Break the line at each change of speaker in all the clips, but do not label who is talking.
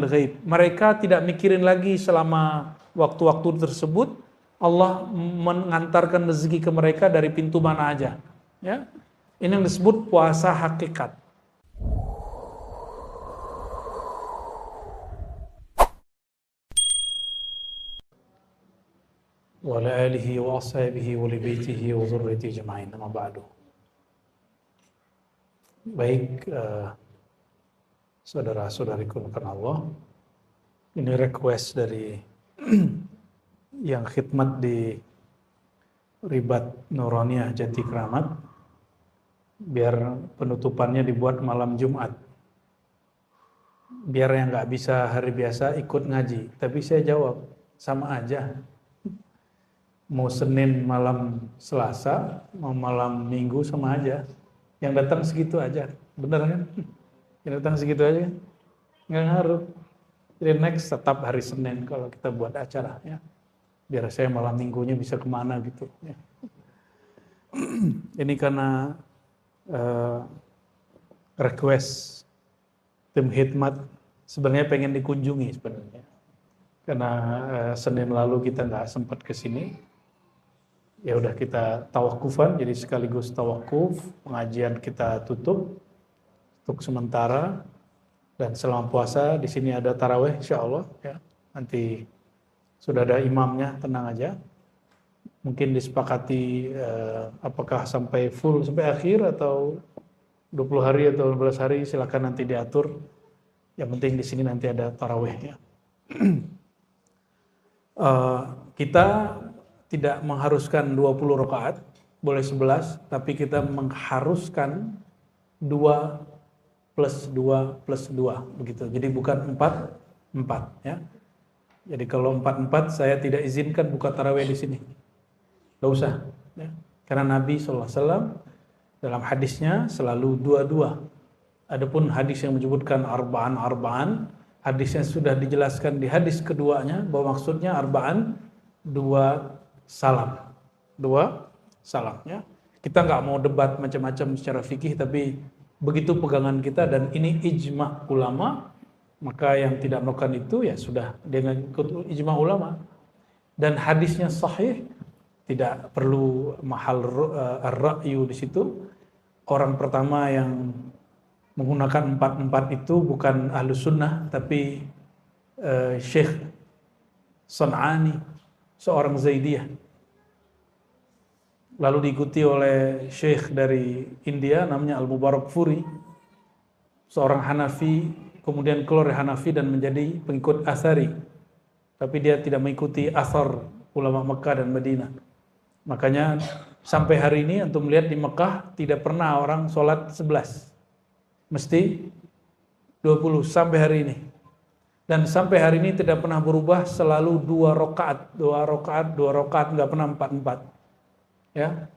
ghaib. Mereka tidak mikirin lagi selama waktu-waktu tersebut Allah mengantarkan rezeki ke mereka dari pintu mana aja. Ya, ini yang disebut puasa hakikat. Wa ala alihi wa ashabihi wa li baitihi wa dzurriyyatihi ajma'in. Amma ba'du. Baik, saudara-saudariku karena Allah, ini request dari yang khidmat di Ribat Nuraniyah Jati Kramat, biar penutupannya dibuat malam Jumat, biar yang nggak bisa hari biasa ikut ngaji. Tapi saya jawab, sama aja, mau Senin malam Selasa, mau malam Minggu sama aja, yang datang segitu aja, bener kan? Yang datang segitu aja kan? Nggak ngaruh. Jadi next tetap hari Senin kalau kita buat acara, ya. Biar saya malam minggunya bisa kemana gitu, ya. Ini karena request tim khidmat, sebenarnya pengen dikunjungi sebenarnya. Karena Senin lalu kita nggak sempat ke sini. Ya udah kita tawakufan, jadi sekaligus tawakuf, pengajian kita tutup untuk sementara, dan selama puasa di sini ada tarawih insyaallah, ya. Nanti sudah ada imamnya, tenang aja. Mungkin disepakati apakah sampai full sampai akhir atau 20 hari atau 15 hari, silakan nanti diatur. Yang penting di sini nanti ada tarawih, ya. Kita tidak mengharuskan 20 rakaat, boleh 11, tapi kita mengharuskan 2 plus 2 plus 2 begitu. Jadi bukan 4, ya. Jadi kalau 4 saya tidak izinkan buka tarawih di sini. Enggak usah, ya. Karena Nabi SAW dalam hadisnya selalu 2. Adapun hadis yang menyebutkan arba'an, hadisnya sudah dijelaskan di hadis keduanya bahwa maksudnya arba'an 2 salam, ya. Kita nggak mau debat macam-macam secara fikih, tapi begitu pegangan kita dan ini ijma ulama, maka yang tidak melakukan itu ya sudah dengan ikut ijma ulama. Dan hadisnya sahih, tidak perlu mahal ar-ra'yu di situ. Orang pertama yang menggunakan 4 itu bukan ahlus sunnah, tapi Syekh San'ani, seorang Zaidiyah. Lalu diikuti oleh Syekh dari India namanya Al-Mubarakfuri, seorang Hanafi, kemudian keluar dari Hanafi dan menjadi pengikut Athari. Tapi dia tidak mengikuti athar ulama Mekah dan Madinah. Makanya sampai hari ini untuk melihat di Mekah tidak pernah orang sholat 11. Mesti 20 sampai hari ini. Dan sampai hari ini tidak pernah berubah, selalu 2 rakaat, nggak pernah 4. Ya.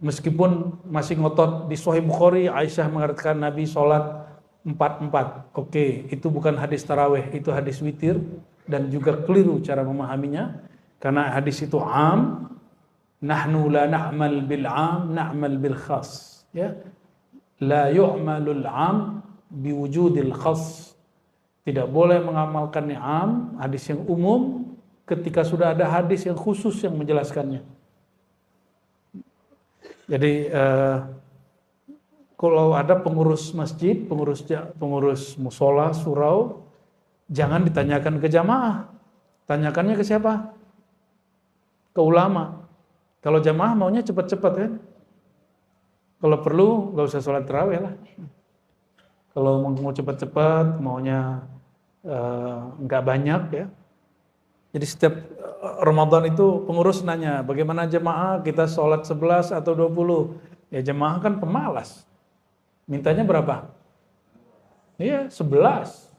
Meskipun masih ngotot di Sahih Bukhari, Aisyah mengatakan Nabi sholat 4. Oke, itu bukan hadis tarawih, itu hadis witir, dan juga keliru cara memahaminya. Karena hadis itu am, nahnu la na'mal bil am, na'mal bil khas. Ya. La yu'malul am biwujudil khas. Tidak boleh mengamalkan yang am, hadis yang umum, ketika sudah ada hadis yang khusus yang menjelaskannya. Jadi kalau ada pengurus masjid, pengurus musola, surau, jangan ditanyakan ke jamaah. Tanyakannya ke siapa? Ke ulama. Kalau jamaah maunya cepat-cepat, kan? Kalau perlu nggak usah sholat tarawih lah. Kalau mau cepat-cepat, maunya nggak banyak, ya. Jadi setiap Ramadan itu pengurus nanya, bagaimana jemaah kita sholat 11 atau 20? Ya jemaah kan pemalas. Mintanya berapa? Iya, 11.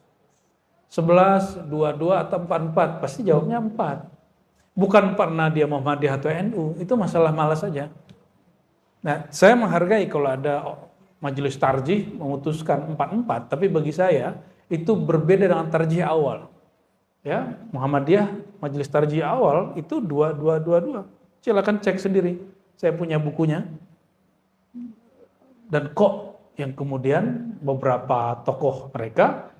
11, 22 atau 44, pasti jawabnya 4. Bukan karena dia Muhammadiyah atau NU, itu masalah malas saja. Nah, saya menghargai kalau ada majelis tarjih memutuskan 4, tapi bagi saya itu berbeda dengan tarjih awal. Ya, Muhammadiyah majelis tarjih awal itu 2. Silakan cek sendiri. Saya punya bukunya. Dan kok yang kemudian beberapa tokoh mereka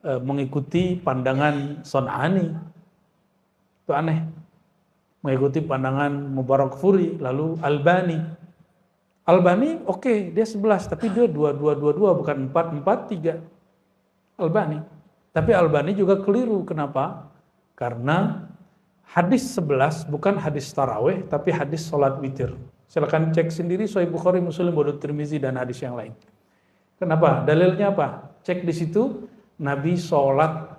mengikuti pandangan Son'ani. Itu aneh. Mengikuti pandangan Mubarakfuri, lalu Albani. Albani oke, dia 11, tapi dia 2222 bukan 443. Albani. Tapi Albani juga keliru. Kenapa? Karena hadis 11 bukan hadis tarawih, tapi hadis sholat witir. Silakan cek sendiri Sahih Bukhari, Muslim, Abu Daud, Tirmizi dan hadis yang lain. Kenapa? Dalilnya apa? Cek di situ, Nabi sholat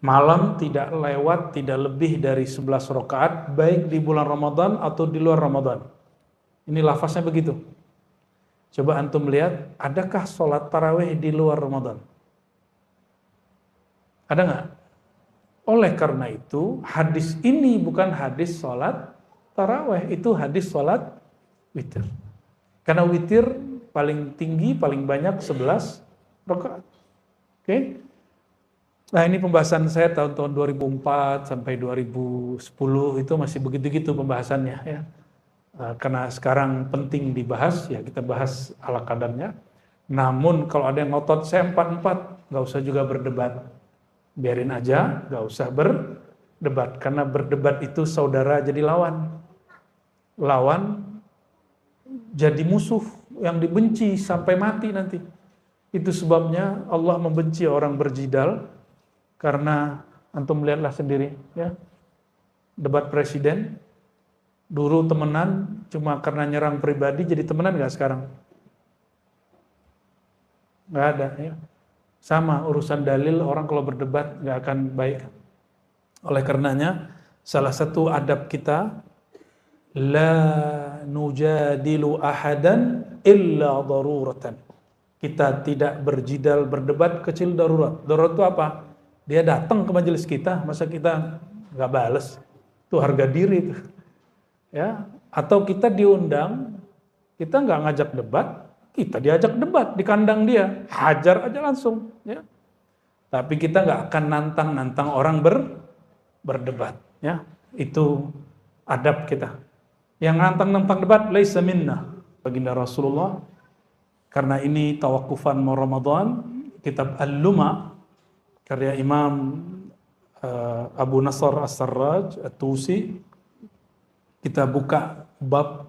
malam tidak lewat, tidak lebih dari 11 rakaat, baik di bulan Ramadan atau di luar Ramadan. Ini lafaznya begitu. Coba antum lihat, adakah sholat tarawih di luar Ramadan? Ada nggak? Oleh karena itu, hadis ini bukan hadis sholat tarawih, itu hadis sholat witir. Karena witir paling tinggi, paling banyak 11 rakaat. Oke? Nah, ini pembahasan saya tahun-tahun 2004 sampai 2010 itu masih begitu-gitu pembahasannya ya. Karena sekarang penting dibahas, ya kita bahas ala kadarnya. Namun kalau ada yang ngotot saya 44, nggak usah juga berdebat. Biarin aja, nggak usah berdebat. Karena berdebat itu saudara jadi lawan. Lawan jadi musuh yang dibenci sampai mati nanti. Itu sebabnya Allah membenci orang berjidal. Karena antum lihatlah sendiri ya. Debat presiden dulu temenan cuma karena nyerang pribadi, jadi temenan nggak sekarang? Nggak ada ya. Sama urusan dalil, orang kalau berdebat nggak akan baik. Oleh karenanya salah satu adab kita, la nujadilu ahadan illa daruratan. Kita tidak berjidal berdebat kecil darurat. Darurat itu apa? Dia datang ke majelis kita, masa kita nggak bales? Itu harga diri itu. Ya, atau kita diundang, kita nggak ngajak debat, kita diajak debat di kandang dia, hajar aja langsung. Ya. Tapi kita nggak akan nantang orang berdebat. Ya, itu adab kita. Yang nantang debat, laisa minna, baginda Rasulullah. Karena ini tawakufan mau Ramadan, kitab Al-Luma, karya Imam Abu Nasr As-Sarraj At-Tusi, kita buka bab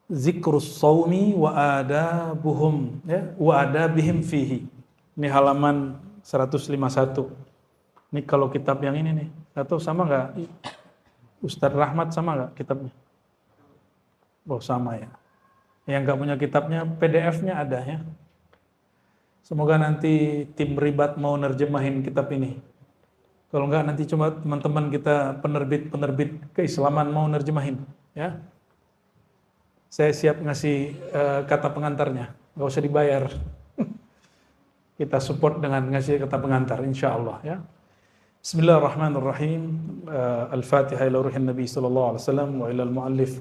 zikrus saumi wa adabuhum ya, wa adabihim fihi. Ini halaman 151. Ini kalau kitab yang ini nih, atau sama nggak? Ustadz Rahmat sama nggak kitabnya? Oh sama ya. Yang nggak punya kitabnya, PDF-nya ada ya. Semoga nanti tim ribat mau nerjemahin kitab ini. Kalau enggak nanti cuma teman-teman kita penerbit keislaman mau nerjemahin. Ya. Saya siap ngasih kata pengantarnya, nggak usah dibayar. Kita support dengan ngasih kata pengantar, insya Allah. Ya. Bismillahirrahmanirrahim. Al-Fatihah ila ruhin Nabi sallallahu alaihi wasallam wa ila al-muallif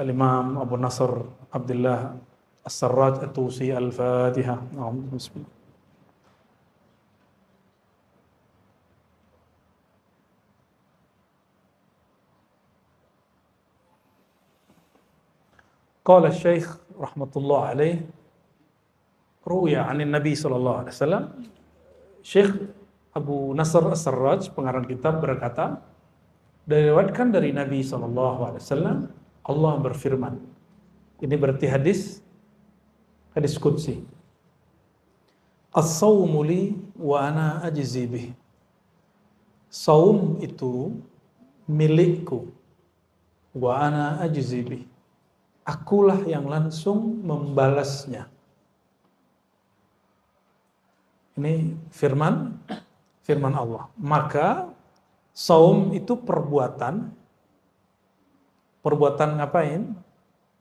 Al-Imam Abu Nasr Abdullah As-Sarraj At-Tusi. Al-Fatihah. Bismillah. Qala Syekh rahmatullah alaih, ruya 'anil Nabi sallallahu alaihi wasallam. Syekh Abu Nasr As-Sarraj pengarang kitab berkata, diriwayatkan dari Nabi sallallahu alaihi wasallam, Allah berfirman. Ini berarti hadis qudsi. As-sawmu li wa ana ajzi bih. Saum itu milikku wa ana ajzi bih. Akulah yang langsung membalasnya. Ini firman Allah. Maka saum itu perbuatan ngapain?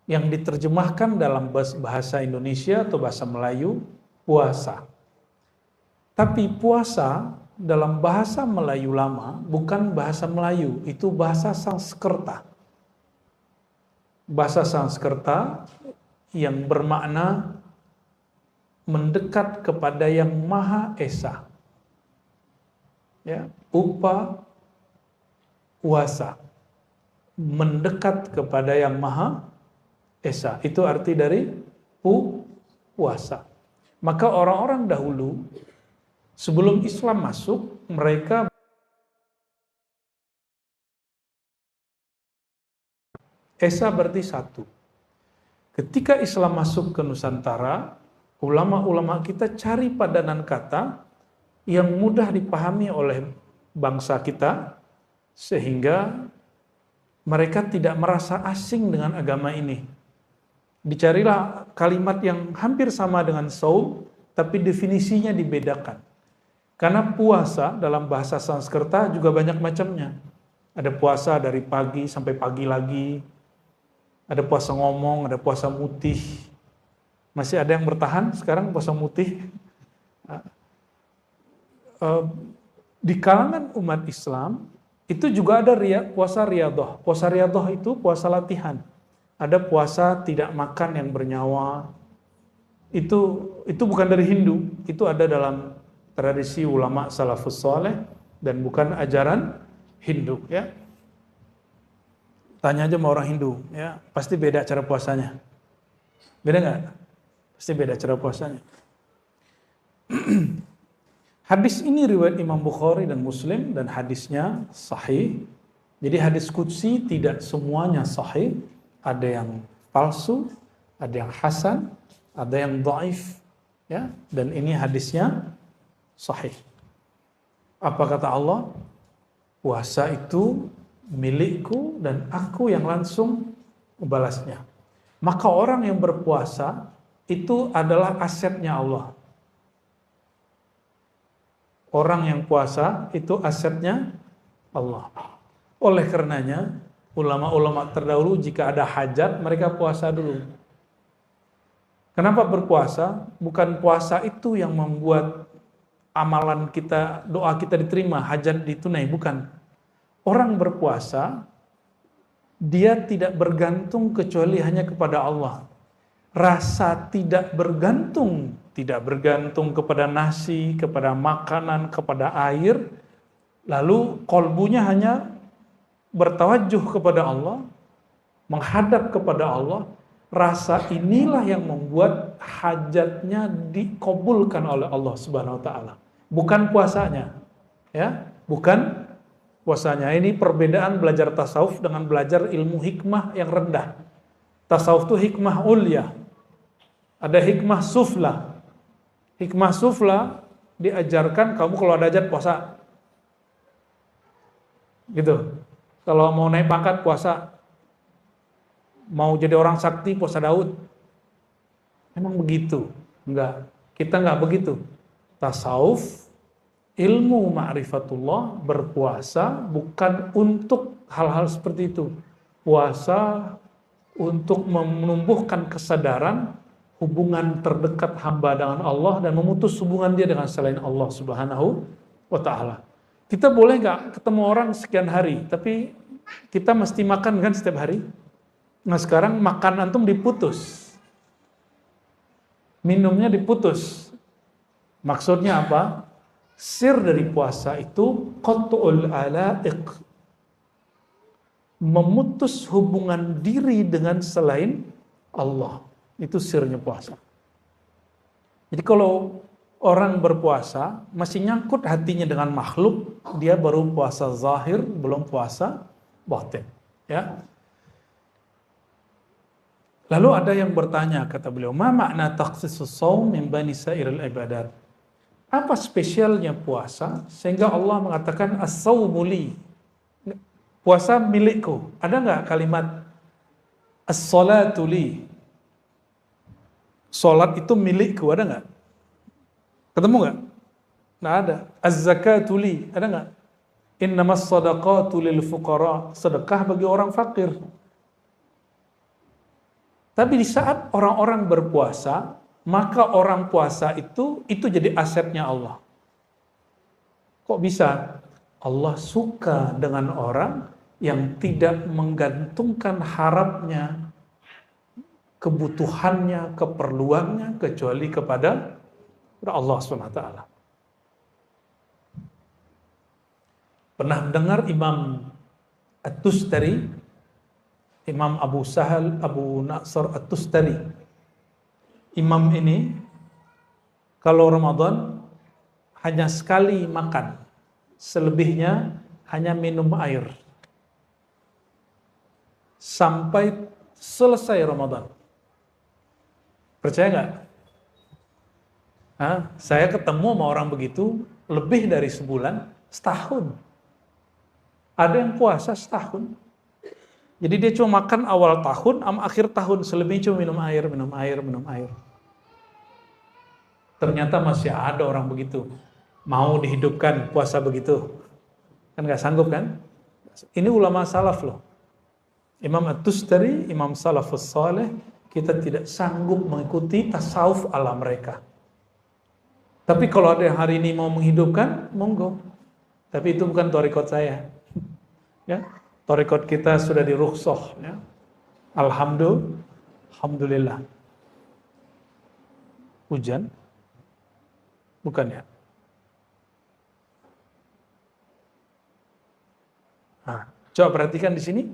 Yang diterjemahkan dalam bahasa Indonesia atau bahasa Melayu, puasa. Tapi puasa dalam bahasa Melayu lama bukan bahasa Melayu, itu bahasa Sanskerta. Bahasa Sanskerta yang bermakna mendekat kepada yang Maha Esa. Ya, uasa. Mendekat kepada yang Maha Esa. Itu arti dari puasa. Maka orang-orang dahulu Sebelum Islam masuk, mereka Esa berarti satu. Ketika Islam masuk ke Nusantara, ulama-ulama kita cari padanan kata yang mudah dipahami oleh bangsa kita, sehingga mereka tidak merasa asing dengan agama ini. Dicarilah kalimat yang hampir sama dengan saum, tapi definisinya dibedakan. Karena puasa dalam bahasa Sanskerta juga banyak macamnya. Ada puasa dari pagi sampai pagi lagi, ada puasa ngomong, ada puasa mutih. Masih ada yang bertahan sekarang puasa mutih. Di kalangan umat Islam, itu juga ada puasa riyadhah. Puasa riyadhah itu puasa latihan. Ada puasa tidak makan yang bernyawa. Itu bukan dari Hindu, itu ada dalam tradisi ulama salafus saleh dan bukan ajaran Hindu, ya. Tanya aja sama orang Hindu, ya, pasti beda cara puasanya. Beda nggak? Pasti beda cara puasanya. Hadis ini riwayat Imam Bukhari dan Muslim dan hadisnya sahih. Jadi hadis qudsi tidak semuanya sahih. Ada yang palsu, ada yang hasan, ada yang dhaif, ya. Dan ini hadisnya sahih. Apa kata Allah? Puasa itu milikku dan aku yang langsung membalasnya. Maka orang yang berpuasa itu adalah asetnya Allah. Orang yang puasa itu asetnya Allah. Oleh karenanya, ulama-ulama terdahulu jika ada hajat, mereka puasa dulu. Kenapa berpuasa? Bukan puasa itu yang membuat amalan kita, doa kita diterima, hajat ditunai, bukan. Orang berpuasa, dia tidak bergantung kecuali hanya kepada Allah. Rasa tidak bergantung kepada nasi, kepada makanan, kepada air, lalu kolbunya hanya bertawajuh kepada Allah, menghadap kepada Allah. Rasa inilah yang membuat hajatnya dikabulkan oleh Allah Subhanahu wa taala. Bukan puasanya. Ya, bukan puasanya. Ini perbedaan belajar tasawuf dengan belajar ilmu hikmah yang rendah. Tasawuf itu hikmah ulya. Ada hikmah sufla. Hikmah sufla diajarkan kamu kalau ada hajat puasa. Gitu. Kalau mau naik pangkat puasa. Mau jadi orang sakti puasa Daud. Emang begitu? Enggak. Kita enggak begitu. Tasawuf, ilmu ma'rifatullah, berpuasa bukan untuk hal-hal seperti itu. Puasa untuk menumbuhkan kesadaran hubungan terdekat hamba dengan Allah dan memutus hubungan dia dengan selain Allah Subhanahu wa taala. Kita boleh enggak ketemu orang sekian hari, tapi kita mesti makan kan setiap hari? Nah sekarang makan antum diputus. Minumnya diputus. Maksudnya apa? Sir dari puasa itu qat'ul ala'iq. Memutus hubungan diri dengan selain Allah. Itu sirnya puasa. Jadi kalau orang berpuasa masih nyangkut hatinya dengan makhluk, dia baru puasa zahir, belum puasa batin. Ya. Lalu ada yang bertanya, kata beliau, ma makna takhsisus shaum min bani sairil ibadat? Apa spesialnya puasa sehingga Allah mengatakan as-shaumu li? Puasa milikku. Ada enggak kalimat as-salatu li? Salat itu milikku, ada enggak? Ketemu enggak? Enggak ada. Az-zakatu li, ada enggak? Innamas shadaqatu lil fuqara. Sedekah bagi orang fakir. Tapi di saat orang-orang berpuasa, maka orang puasa itu jadi asetnya Allah. Kok bisa? Allah suka dengan orang yang tidak menggantungkan harapnya, kebutuhannya, keperluannya, kecuali kepada Allah SWT. Pernah dengar Imam At-Tustari, Imam Abu Sahal, Abu Nasr At-Tustari. Imam ini kalau Ramadan hanya sekali makan, selebihnya hanya minum air sampai selesai Ramadan. Percaya nggak? Saya ketemu sama orang begitu lebih dari sebulan, setahun. Ada yang puasa setahun. Jadi dia cuma makan awal tahun, sama akhir tahun, selebihnya cuma minum air, minum air, minum air. Ternyata masih ada orang begitu. Mau dihidupkan puasa begitu. Kan nggak sanggup kan? Ini ulama salaf loh. Imam At-Tustari, Imam Salafus Saleh, kita tidak sanggup mengikuti tasawuf ala mereka. Tapi kalau ada yang hari ini mau menghidupkan, monggo. Tapi itu bukan thariqat saya. Ya, thariqat kita sudah dirukhsah. Ya. Alhamdulillah. Hujan? Bukan ya? Coba perhatikan di sini.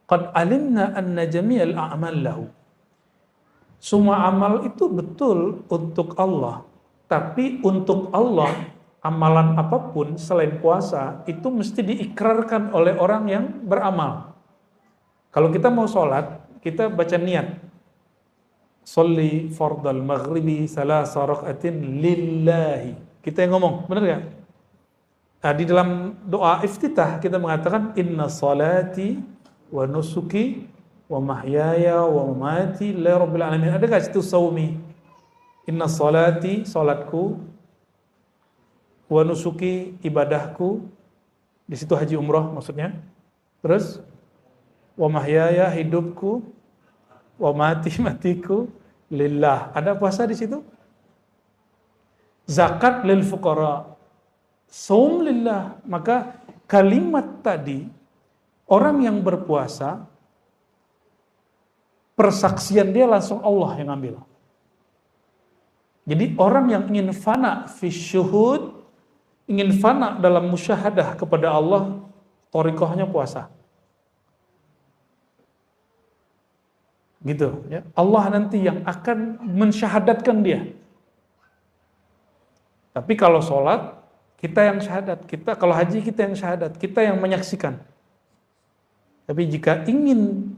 Qad alimna anna jami'al a'mal lahu. Semua amal itu betul untuk Allah, tapi untuk Allah amalan apapun selain puasa itu mesti diikrarkan oleh orang yang beramal. Kalau kita mau sholat, kita baca niat. Sholli fardal maghribi salasa raka'atin lillahi. Kita yang ngomong, benar gak? Nah, di dalam doa iftitah kita mengatakan inna salati wa nusuki wa mahyaya wa mamati lillahi rabbil alamin. Ada enggak situ saumi? Inna salati, salatku, wa nusuki, ibadahku. Di situ haji umrah maksudnya. Terus wa mahyaya, hidupku, wa mati, matiku lillah. Ada puasa di situ? Zakat lil fuqara. Saum lillah. Maka kalimat tadi, orang yang berpuasa, persaksian dia langsung Allah yang ambil. Jadi orang yang ingin fana fi syuhud, ingin fana dalam musyahadah kepada Allah, thariqahnya puasa. Gitu ya. Allah nanti yang akan mensyahadatkan dia. Tapi kalau sholat, kita yang syahadat. Kalau haji kita yang syahadat, kita yang menyaksikan. Tapi jika ingin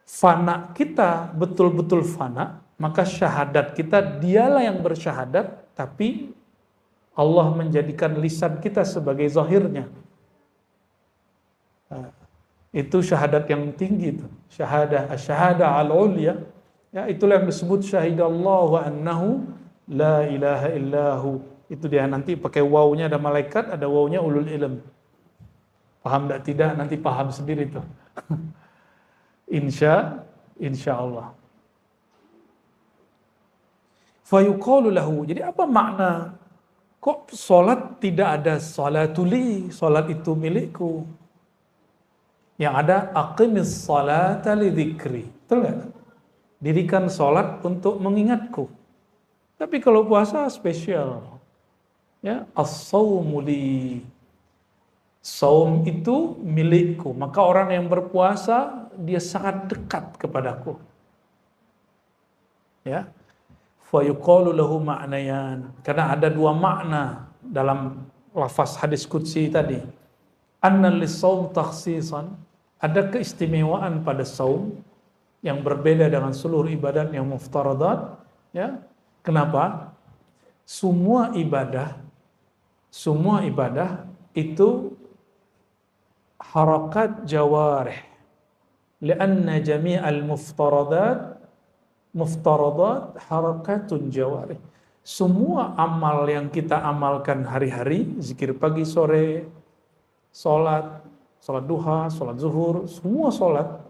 fana kita betul-betul fana, maka syahadat kita dialah yang bersyahadat, tapi Allah menjadikan lisan kita sebagai zahirnya. Itu syahadat yang tinggi itu. Syahadah al-ulya. Ya, itulah yang disebut syahidallahu wa annahu la ilaha illahu. Itu dia nanti pakai wawunya ada malaikat, ada wawunya ulul ilm. Paham tidak? Nanti paham sendiri tuh. Insya Allah. Fayuqalu lahu. Jadi apa makna? Kok solat tidak ada salatuli, solat itu milikku? Yang ada aqimis salata li dzikri. Betul nggak? Dirikan solat untuk mengingatku. Tapi kalau puasa spesial. Ya, as-saumu li. Saum itu milikku. Maka orang yang berpuasa dia sangat dekat kepadaku. Ya. Fa yuqalu lahu ma'nayan. Karena ada dua makna dalam lafaz hadis qudsi tadi. Anna lis-saum takhsisan. Ada keistimewaan pada saum yang berbeda dengan seluruh ibadat yang muftaradat. Ya. Kenapa? Semua ibadah itu harakat jawarih. Lianna jami'al muftaradat harakatun jawarih. Semua amal yang kita amalkan hari-hari, zikir pagi sore, salat duha, salat zuhur, semua salat,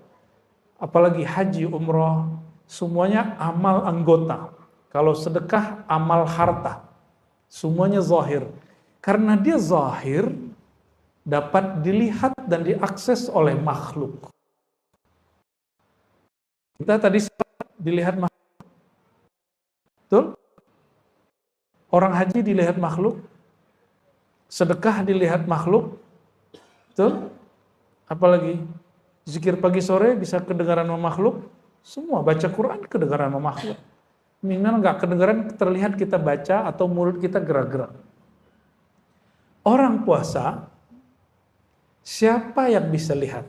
apalagi haji umrah, semuanya amal anggota. Kalau sedekah amal harta. Semuanya zahir. Karena dia zahir, dapat dilihat dan diakses oleh makhluk. Kita tadi dilihat makhluk. Betul? Orang haji dilihat makhluk. Sedekah dilihat makhluk. Betul? Apalagi zikir pagi sore bisa kedengaran sama makhluk. Semua baca Quran kedengaran sama makhluk. Minimal nggak kedengeran, terlihat kita baca atau mulut kita gerak-gerak. Orang puasa, siapa yang bisa lihat?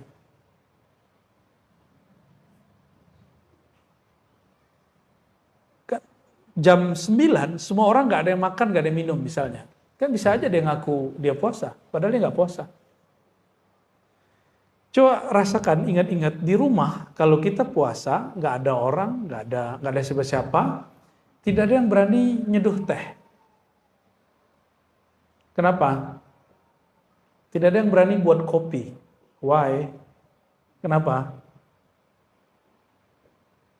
Jam 9, semua orang nggak ada yang makan, nggak ada yang minum misalnya. Kan bisa aja dia ngaku dia puasa, padahal dia nggak puasa. Coba rasakan, ingat-ingat di rumah, kalau kita puasa, nggak ada orang, nggak ada siapa-siapa, tidak ada yang berani nyeduh teh. Kenapa? Tidak ada yang berani buat kopi. Why? Kenapa?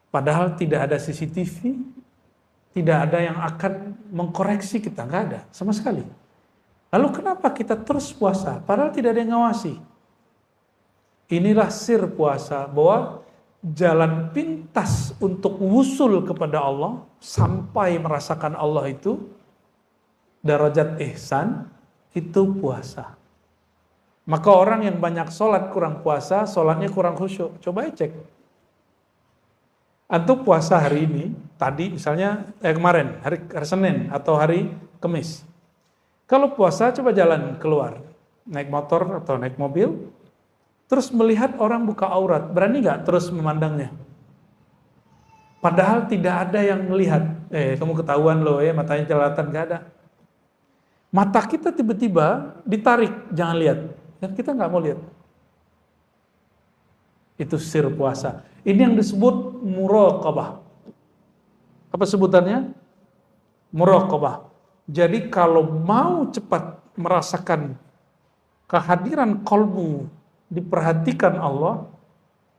Padahal tidak ada CCTV, tidak ada yang akan mengkoreksi kita, nggak ada sama sekali. Lalu kenapa kita terus puasa? Padahal tidak ada yang ngawasi. Inilah sir puasa, bahwa jalan pintas untuk wusul kepada Allah, sampai merasakan Allah itu, darajat ihsan, itu puasa. Maka orang yang banyak sholat kurang puasa, sholatnya kurang khusyuk. Coba cek. Antum puasa hari ini, tadi misalnya kemarin, hari Senin atau hari Kamis. Kalau puasa coba jalan keluar, naik motor atau naik mobil, terus melihat orang buka aurat, berani nggak terus memandangnya? Padahal tidak ada yang melihat. Kamu ketahuan loh matanya jelalatan, nggak ada. Mata kita tiba-tiba ditarik, jangan lihat. Dan kita nggak mau lihat. Itu sir puasa. Ini yang disebut muraqabah. Apa sebutannya? Muraqabah. Jadi kalau mau cepat merasakan kehadiran qalbu, diperhatikan Allah,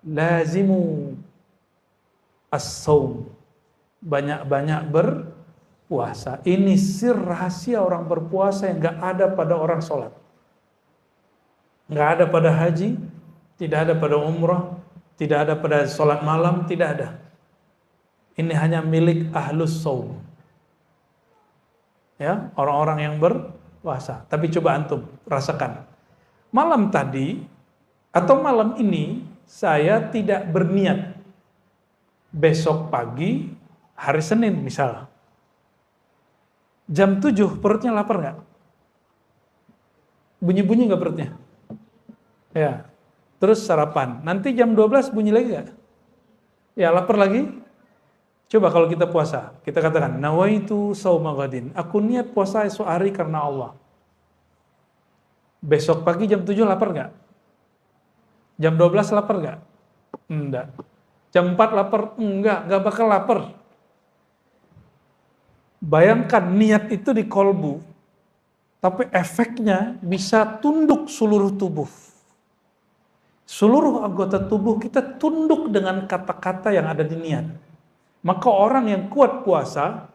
lazimu as-saum. Banyak-banyak berpuasa. Ini sir rahasia orang berpuasa yang gak ada pada orang sholat. Gak ada pada haji, tidak ada pada umrah, tidak ada pada sholat malam, tidak ada. Ini hanya milik ahlus saum. Ya, orang-orang yang berpuasa. Tapi coba antum rasakan. Malam tadi atau malam ini saya tidak berniat besok pagi hari Senin misal. Jam 7 perutnya lapar nggak? Bunyi-bunyi nggak perutnya? Ya. Terus sarapan. Nanti jam 12 bunyi lagi nggak? Ya lapar lagi. Coba kalau kita puasa, kita katakan nawaitu shauma ghadin. Aku niat puasa esok hari karena Allah. Besok pagi jam 7 lapar nggak? Jam 12 lapar nggak? Enggak. Jam 4 lapar? Nggak bakal lapar. Bayangkan niat itu di kolbu, tapi efeknya bisa tunduk seluruh tubuh. Seluruh anggota tubuh kita tunduk dengan kata-kata yang ada di niat. Maka orang yang kuat puasa,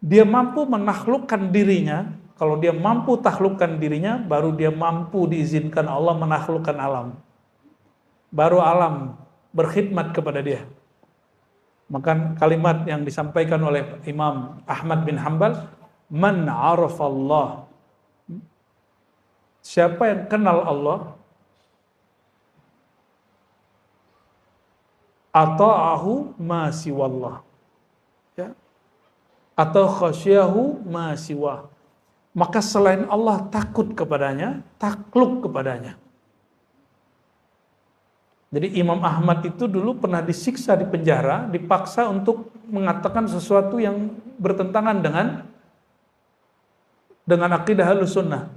dia mampu menaklukkan dirinya. Kalau dia mampu taklukkan dirinya, baru dia mampu diizinkan Allah menaklukkan alam. Baru alam berkhidmat kepada dia. Maka kalimat yang disampaikan oleh Imam Ahmad bin Hanbal, man arafallah. Siapa yang kenal Allah, ata'ahu ma siwallah. Ya. Atau khasyahu ma siwah. Maka selain Allah takut kepadanya, takluk kepadanya. Jadi Imam Ahmad itu dulu pernah disiksa di penjara, dipaksa untuk mengatakan sesuatu yang bertentangan dengan akidah Ahlussunnah.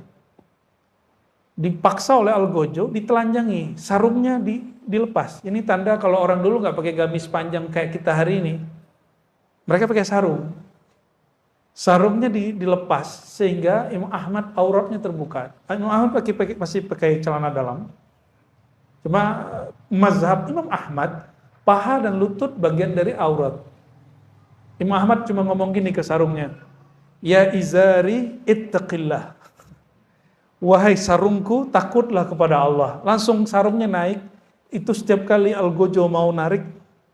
Dipaksa oleh Algojo, ditelanjangi, sarungnya dilepas. Ini tanda kalau orang dulu nggak pakai gamis panjang kayak kita hari ini. Mereka pakai sarung. Sarungnya dilepas sehingga Imam Ahmad auratnya terbuka. Imam Ahmad masih pakai celana dalam. Cuma mazhab Imam Ahmad, paha dan lutut bagian dari aurat. Imam Ahmad cuma ngomong gini ke sarungnya, ya izari ittaqillah. Wahai sarungku, takutlah kepada Allah. Langsung sarungnya naik. Itu setiap kali Algojo mau narik,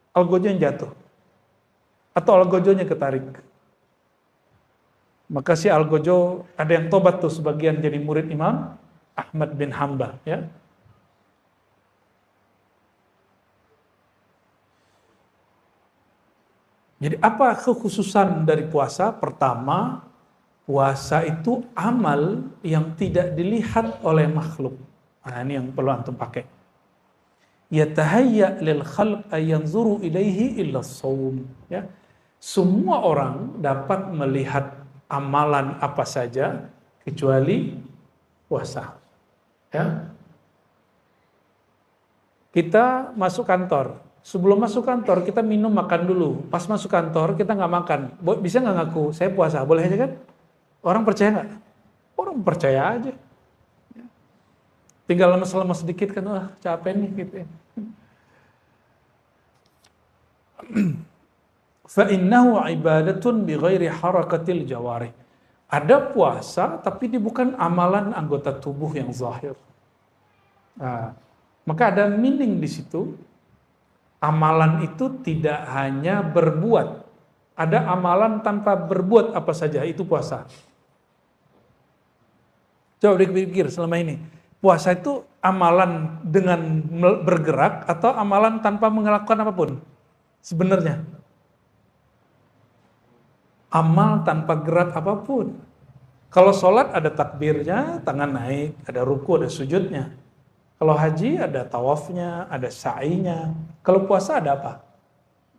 Algojo yang jatuh. Atau Algojonya ketarik. Maka si Algojo, ada yang tobat tuh sebagian jadi murid Imam Ahmad bin Hanbal. Ya. Jadi apa kekhususan dari puasa? Pertama, puasa itu amal yang tidak dilihat oleh makhluk. Nah, ini yang perlu antum pakai. Yatahayya lil khalq ayanzuru ilaihi illa shaum. Ya. Semua orang dapat melihat amalan apa saja kecuali puasa. Ya. Kita masuk kantor. Sebelum masuk kantor kita minum makan dulu. Pas masuk kantor kita nggak makan. Bisa nggak ngaku saya puasa? Boleh aja kan? Orang percaya nggak? Orang percaya aja. Tinggal lemes-lemes sedikit kan, wah capek nih gitu ya. Fa innahu ibadatun bi ghairi harakatil jawarih. Ada puasa tapi dia bukan amalan anggota tubuh yang zahir. Nah, maka ada meaning di situ. Amalan itu tidak hanya berbuat. Ada amalan tanpa berbuat apa saja, itu puasa. Coba dipikir selama ini. Puasa itu amalan dengan bergerak atau amalan tanpa melakukan apapun? Sebenarnya. Amal tanpa gerak apapun. Kalau sholat ada takbirnya, tangan naik, ada ruku, ada sujudnya. Kalau haji ada tawafnya, ada sa'inya. Kalau puasa ada apa?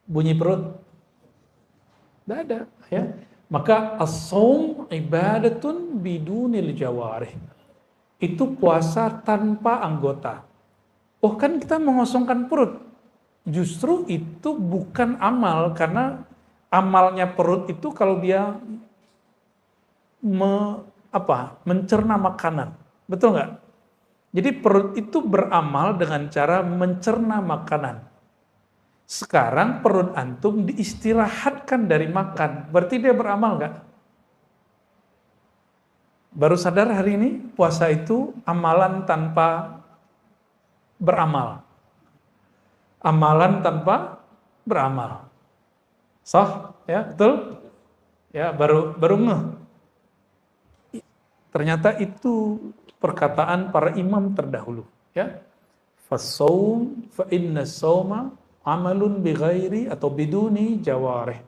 Bunyi perut? Tidak ada. Ya. Maka as-shaum ibadatun bidunil jawarih. Itu puasa tanpa anggota. Oh kan kita mengosongkan perut. Justru itu bukan amal, karena amalnya perut itu kalau dia mencerna makanan. Betul nggak? Jadi perut itu beramal dengan cara mencerna makanan. Sekarang perut antum diistirahatkan dari makan. Berarti dia beramal nggak? Baru sadar hari ini puasa itu amalan tanpa beramal. Amalan tanpa beramal. Sah? Ya, betul? Ya, baru ngeh. Ternyata itu perkataan para imam terdahulu, ya. Fassaum fa inna sauma amalun bighairi atau biduni jawarih.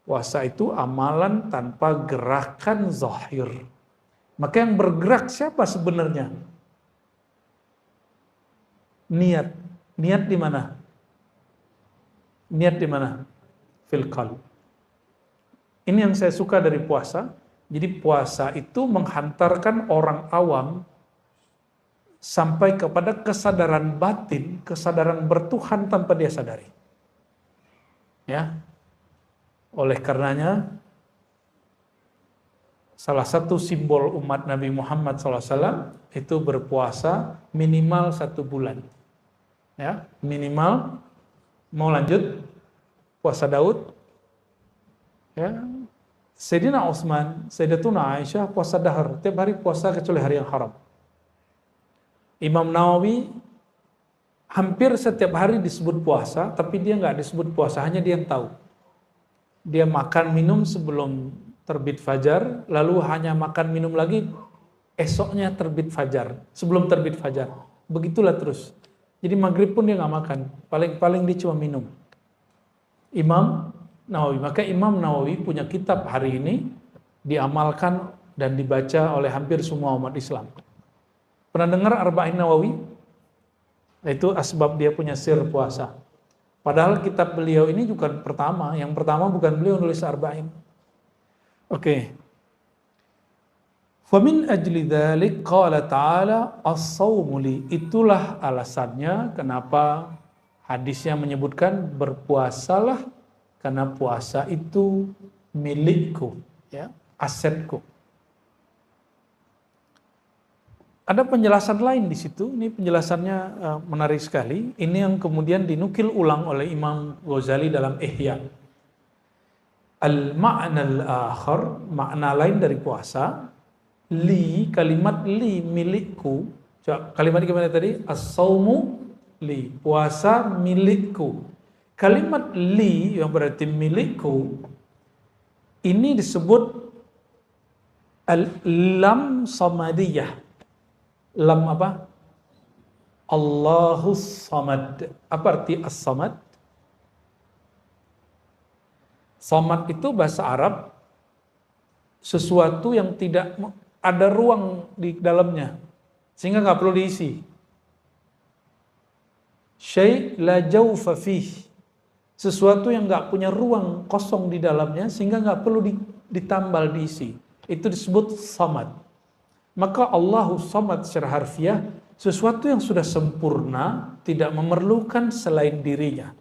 Puasa itu amalan tanpa gerakan zahir. Maka yang bergerak siapa sebenarnya? Niat. Niat di mana? Niat di mana? Fil qalb. Ini yang saya suka dari puasa. Jadi puasa itu menghantarkan orang awam sampai kepada kesadaran batin, kesadaran bertuhan tanpa dia sadari. Ya. Oleh karenanya, salah satu simbol umat Nabi Muhammad SAW itu berpuasa minimal 1 bulan. Ya, minimal. Mau lanjut? Puasa Daud. Ya. Sayyidina Utsman, Sayyidatuna Aisyah puasa dahar, tiap hari puasa kecuali hari yang haram. Imam Nawawi hampir setiap hari disebut puasa, tapi dia nggak disebut puasa, hanya dia yang tahu. Dia makan minum sebelum terbit fajar, lalu hanya makan minum lagi esoknya terbit fajar, sebelum terbit fajar. Begitulah terus. Jadi maghrib pun dia nggak makan, paling-paling dia cuma minum. Imam Nawawi. Maka Imam Nawawi punya kitab hari ini diamalkan dan dibaca oleh hampir semua umat Islam. Pernah dengar Arba'in Nawawi? Itu asbab dia punya sir puasa. Padahal kitab beliau ini bukan pertama. Yang pertama bukan beliau nulis Arba'in. Oke. Famin ajli dzalik qala ta'ala as-shaumu li. Itulah alasannya kenapa hadisnya menyebutkan berpuasalah, karena puasa itu milikku, ya, asetku. Ada penjelasan lain di situ. Ini penjelasannya menarik sekali. Ini yang kemudian dinukil ulang oleh Imam Ghazali dalam Ihya. Al-ma'na al-akhar, makna lain dari puasa, li, kalimat li, milikku. Kalimat gimana tadi? As-shaumu li, puasa milikku. Kalimat li yang berarti milikku ini disebut lam samadiyah. Lam apa? Allahus samad. Apa arti as-samad? Somad itu bahasa Arab sesuatu yang tidak ada ruang di dalamnya, sehingga nggak perlu diisi. Syai' la jawfa fih, sesuatu yang nggak punya ruang kosong di dalamnya, sehingga nggak perlu ditambal, diisi. Itu disebut samad. Maka Allahu samad secara harfiah, sesuatu yang sudah sempurna, tidak memerlukan selain dirinya.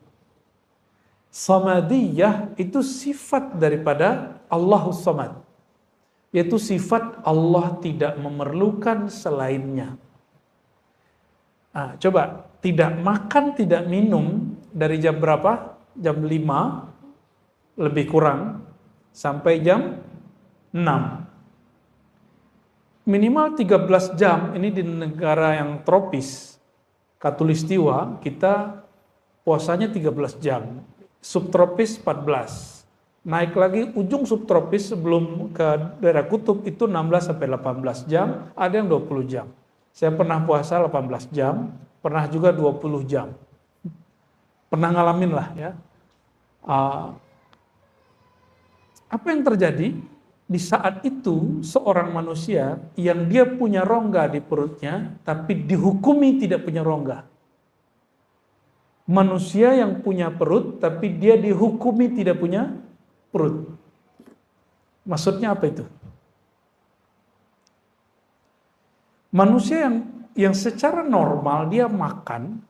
Samadiyah itu sifat daripada Allahu samad, yaitu sifat Allah tidak memerlukan selainnya. Nah, coba, tidak makan, tidak minum dari jam berapa? Jam 5 lebih kurang sampai jam 6. Minimal 13 jam, ini di negara yang tropis, khatulistiwa, kita puasanya 13 jam. Subtropis 14. Naik lagi ujung subtropis sebelum ke daerah kutub itu 16 sampai 18 jam, ada yang 20 jam. Saya pernah puasa 18 jam, pernah juga 20 jam. Pernah ngalamin lah ya. Apa yang terjadi? Di saat itu seorang manusia yang dia punya rongga di perutnya, tapi dihukumi tidak punya rongga. Manusia yang punya perut, tapi dia dihukumi tidak punya perut. Maksudnya apa itu? Manusia yang secara normal dia makan,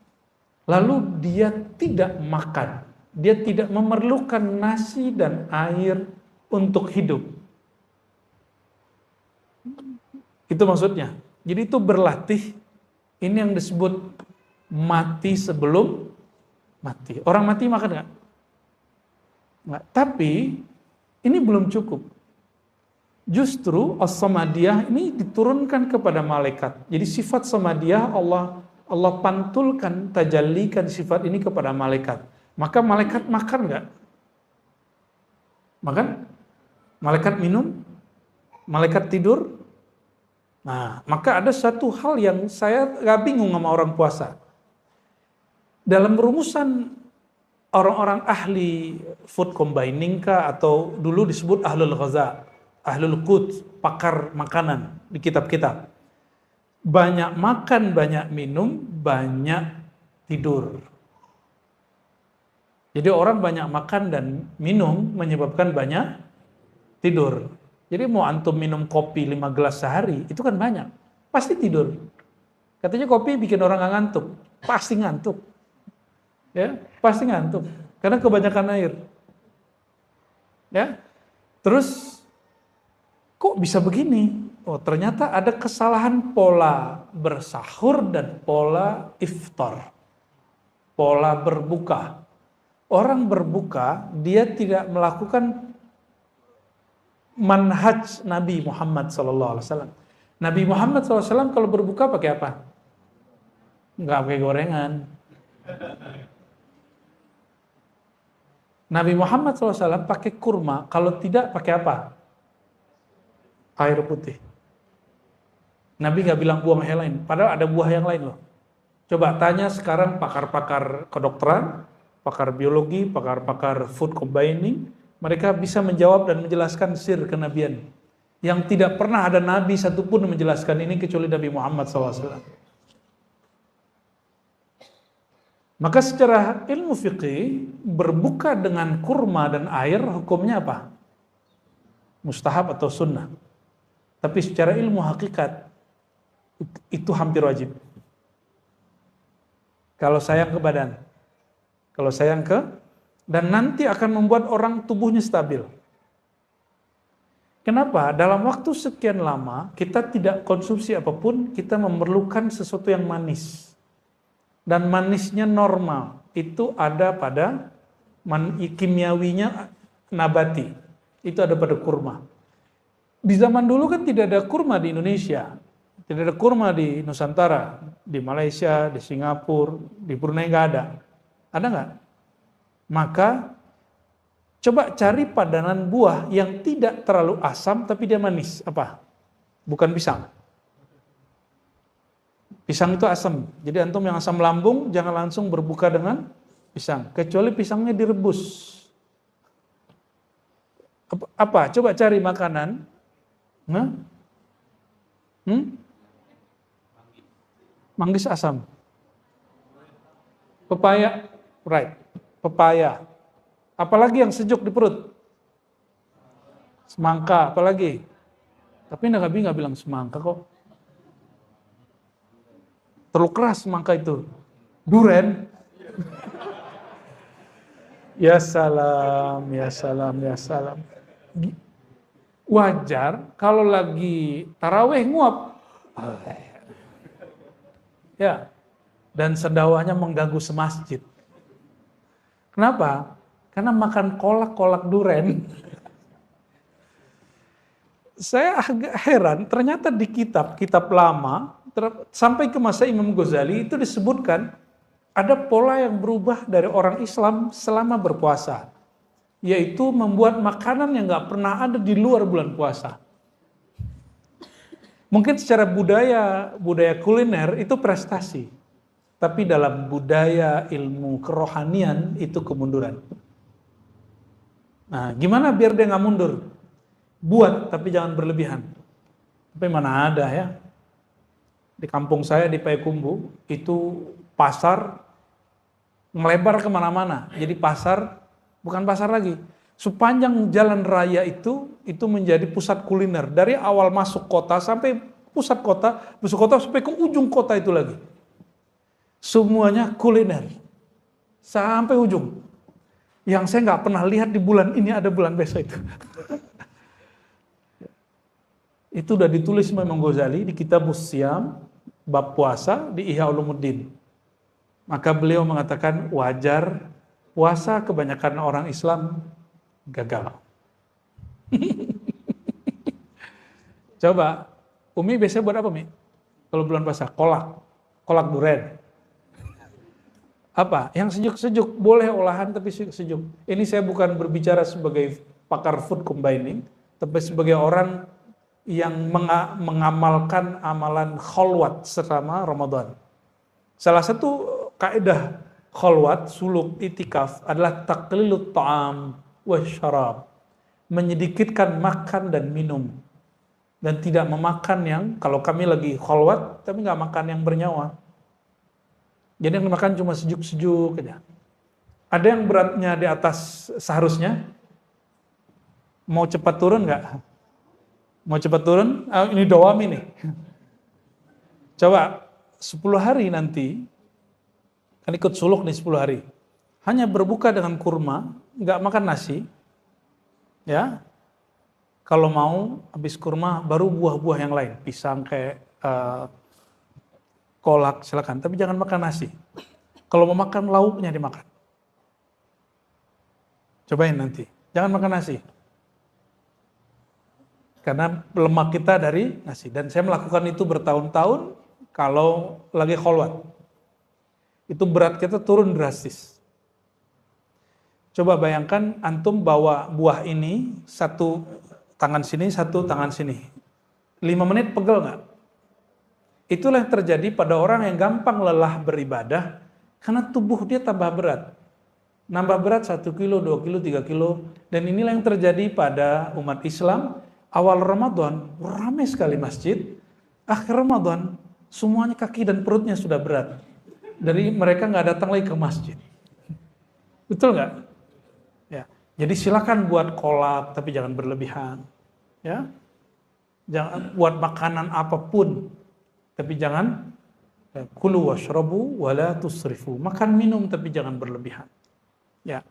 lalu dia tidak makan. Dia tidak memerlukan nasi dan air untuk hidup. Itu maksudnya. Jadi itu berlatih. Ini yang disebut mati sebelum mati. Orang mati makan nggak? Nggak. Tapi ini belum cukup. Justru as-samadiyah ini diturunkan kepada malaikat. Jadi sifat samadiyah Allah pantulkan, tajallikan sifat ini kepada malaikat. Maka malaikat makan nggak? Makan? Malaikat minum? Malaikat tidur? Nah, maka ada satu hal yang saya gak bingung sama orang puasa. Dalam rumusan orang-orang ahli food combining kah, atau dulu disebut ahlul ghaza, ahlul qut, pakar makanan di kitab-kitab. Banyak makan, banyak minum, banyak tidur. Jadi orang banyak makan dan minum menyebabkan banyak tidur. Jadi mau antum minum kopi 5 gelas sehari, itu kan banyak. Pasti tidur. Katanya kopi bikin orang gak ngantuk. Pasti ngantuk. Ya, pasti ngantuk. Karena kebanyakan air. Ya. Terus, kok bisa begini? Oh, ternyata ada kesalahan pola bersahur dan pola iftar. Pola berbuka. Orang berbuka, dia tidak melakukan manhaj Nabi Muhammad SAW. Nabi Muhammad SAW kalau berbuka pakai apa? Nggak pakai gorengan. Nabi Muhammad SAW pakai kurma, kalau tidak pakai apa? Air putih. Nabi nggak bilang buang yang lain, padahal ada buah yang lain loh. Coba tanya sekarang pakar-pakar kedokteran, pakar biologi, pakar-pakar food combining, mereka bisa menjawab dan menjelaskan sir kenabian. Yang tidak pernah ada nabi satupun menjelaskan ini kecuali Nabi Muhammad SAW. Maka secara ilmu fikih, berbuka dengan kurma dan air hukumnya apa? Mustahab atau sunnah. Tapi secara ilmu hakikat, itu hampir wajib. Kalau sayang ke badan. Kalau sayang ke, dan nanti akan membuat orang tubuhnya stabil. Kenapa? Dalam waktu sekian lama, kita tidak konsumsi apapun, kita memerlukan sesuatu yang manis. Dan manisnya normal. Itu ada pada kimiawinya nabati. Itu ada pada kurma. Di zaman dulu kan tidak ada kurma di Indonesia. Tidak ada kurma di Nusantara. Di Malaysia, di Singapura, di Brunei nggak ada. Ada nggak? Maka coba cari padanan buah yang tidak terlalu asam tapi dia manis. Apa? Bukan pisang. Pisang itu asam. Jadi antum yang asam lambung jangan langsung berbuka dengan pisang. Kecuali pisangnya direbus. Apa? Coba cari makanan. Nah? Manggis asam. Pepaya, right. Pepaya. Apalagi yang sejuk di perut? Semangka, apalagi? Tapi Nabi nggak bilang semangka kok. Terlalu keras semangka itu. Duren. Ya salam, ya salam, ya salam. Wajar kalau lagi taraweh nguap. Ya, dan sendawahnya mengganggu semasjid. Kenapa? Karena makan kolak-kolak duren. Saya agak heran, ternyata di kitab lama, sampai ke masa Imam Ghazali itu disebutkan ada pola yang berubah dari orang Islam selama berpuasa. Yaitu membuat makanan yang gak pernah ada di luar bulan puasa. Mungkin secara budaya kuliner itu prestasi. Tapi dalam budaya ilmu kerohanian itu kemunduran. Nah, gimana biar dia gak mundur? Buat, tapi jangan berlebihan. Tapi mana ada ya. Di kampung saya di Payakumbuh, itu pasar melebar kemana-mana. Jadi pasar, bukan pasar lagi. Sepanjang jalan raya itu menjadi pusat kuliner. Dari awal masuk kota sampai pusat kota sampai ke ujung kota itu lagi. Semuanya kuliner. Sampai ujung. Yang saya nggak pernah lihat di bulan ini ada bulan besok itu. Itu udah ditulis Imam Ghazali di kitab Musyam, bab puasa di Ihya Ulumuddin. Maka beliau mengatakan wajar puasa kebanyakan orang Islam gagal. Coba, Umi biasanya buat apa, Mi? Kalau bulan puasa, kolak duren. Apa? Yang sejuk-sejuk, boleh olahan tapi sejuk. Ini saya bukan berbicara sebagai pakar food combining, tapi sebagai orang yang mengamalkan amalan kholwat selama Ramadan. Salah satu kaidah kholwat, suluk, itikaf adalah taqlilut ta'am wa syarab. Menyedikitkan makan dan minum. Dan tidak memakan yang, kalau kami lagi kholwat, tapi nggak makan yang bernyawa. Jadi yang makan cuma sejuk-sejuk aja. Ada yang beratnya di atas seharusnya? Mau cepat turun nggak? Mau cepat turun? Ini doam ini. Coba 10 hari nanti, kan ikut suluk nih 10 hari. Hanya berbuka dengan kurma, nggak makan nasi. Ya, kalau mau habis kurma baru buah-buah yang lain, pisang kayak kolak silakan, tapi jangan makan nasi. Kalau mau makan lauknya dimakan. Cobain nanti, jangan makan nasi. Karena lemak kita dari nasi. Dan saya melakukan itu bertahun-tahun kalau lagi kholwat. Itu berat kita turun drastis. Coba bayangkan antum bawa buah ini, satu tangan sini, satu tangan sini. 5 menit pegel nggak? Itulah yang terjadi pada orang yang gampang lelah beribadah karena tubuh dia tambah berat. Nambah berat 1 kilo, 2 kilo, 3 kilo. Dan inilah yang terjadi pada umat Islam. Awal Ramadan, ramai sekali masjid. Akhir Ramadan, semuanya kaki dan perutnya sudah berat. Dari mereka nggak datang lagi ke masjid. Betul nggak? Ya. Jadi silakan buat kolak, tapi jangan berlebihan. Ya. Jangan buat makanan apapun, tapi jangan kulu washrabu wala tusrifu. Makan minum tapi jangan berlebihan. Ya.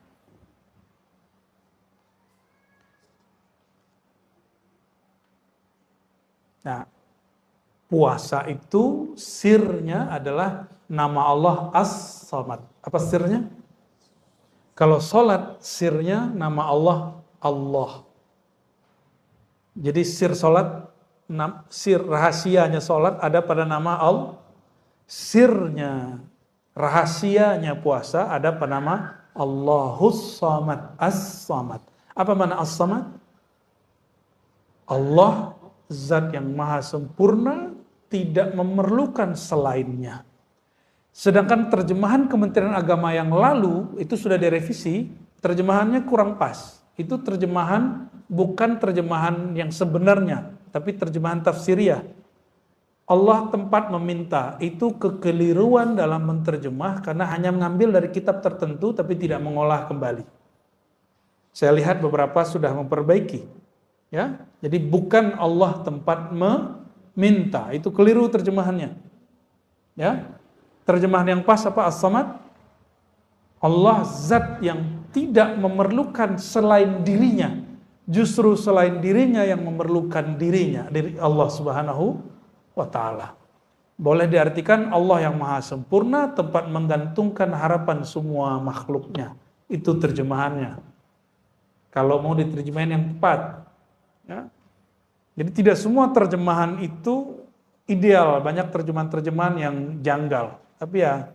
Nah, puasa itu sirnya adalah nama Allah As-Samad. Apa sirnya? Kalau sholat, sirnya nama Allah Allah. Jadi sir sholat, sir rahasianya sholat ada pada nama Allah. Sirnya, rahasianya puasa ada pada nama Allahus Samad, As-Samad. Apa makna As-Samad? Allah zat yang maha sempurna, tidak memerlukan selainnya. Sedangkan terjemahan Kementerian Agama yang lalu, itu sudah direvisi, terjemahannya kurang pas. Itu terjemahan, bukan terjemahan yang sebenarnya, tapi terjemahan tafsiriyah. Allah tempat meminta, itu kekeliruan dalam menterjemah karena hanya mengambil dari kitab tertentu tapi tidak mengolah kembali. Saya lihat beberapa sudah memperbaiki. Ya, jadi bukan Allah tempat meminta, itu keliru terjemahannya. Ya, terjemahan yang pas apa? As-Samad. Allah zat yang tidak memerlukan selain dirinya, justru selain dirinya yang memerlukan dirinya, diri Allah Subhanahu wa ta'ala. Boleh diartikan Allah yang maha sempurna, tempat menggantungkan harapan semua makhluknya. Itu terjemahannya. Kalau mau diterjemahin yang tepat. Ya. Jadi tidak semua terjemahan itu ideal. Banyak terjemahan-terjemahan yang janggal. Tapi ya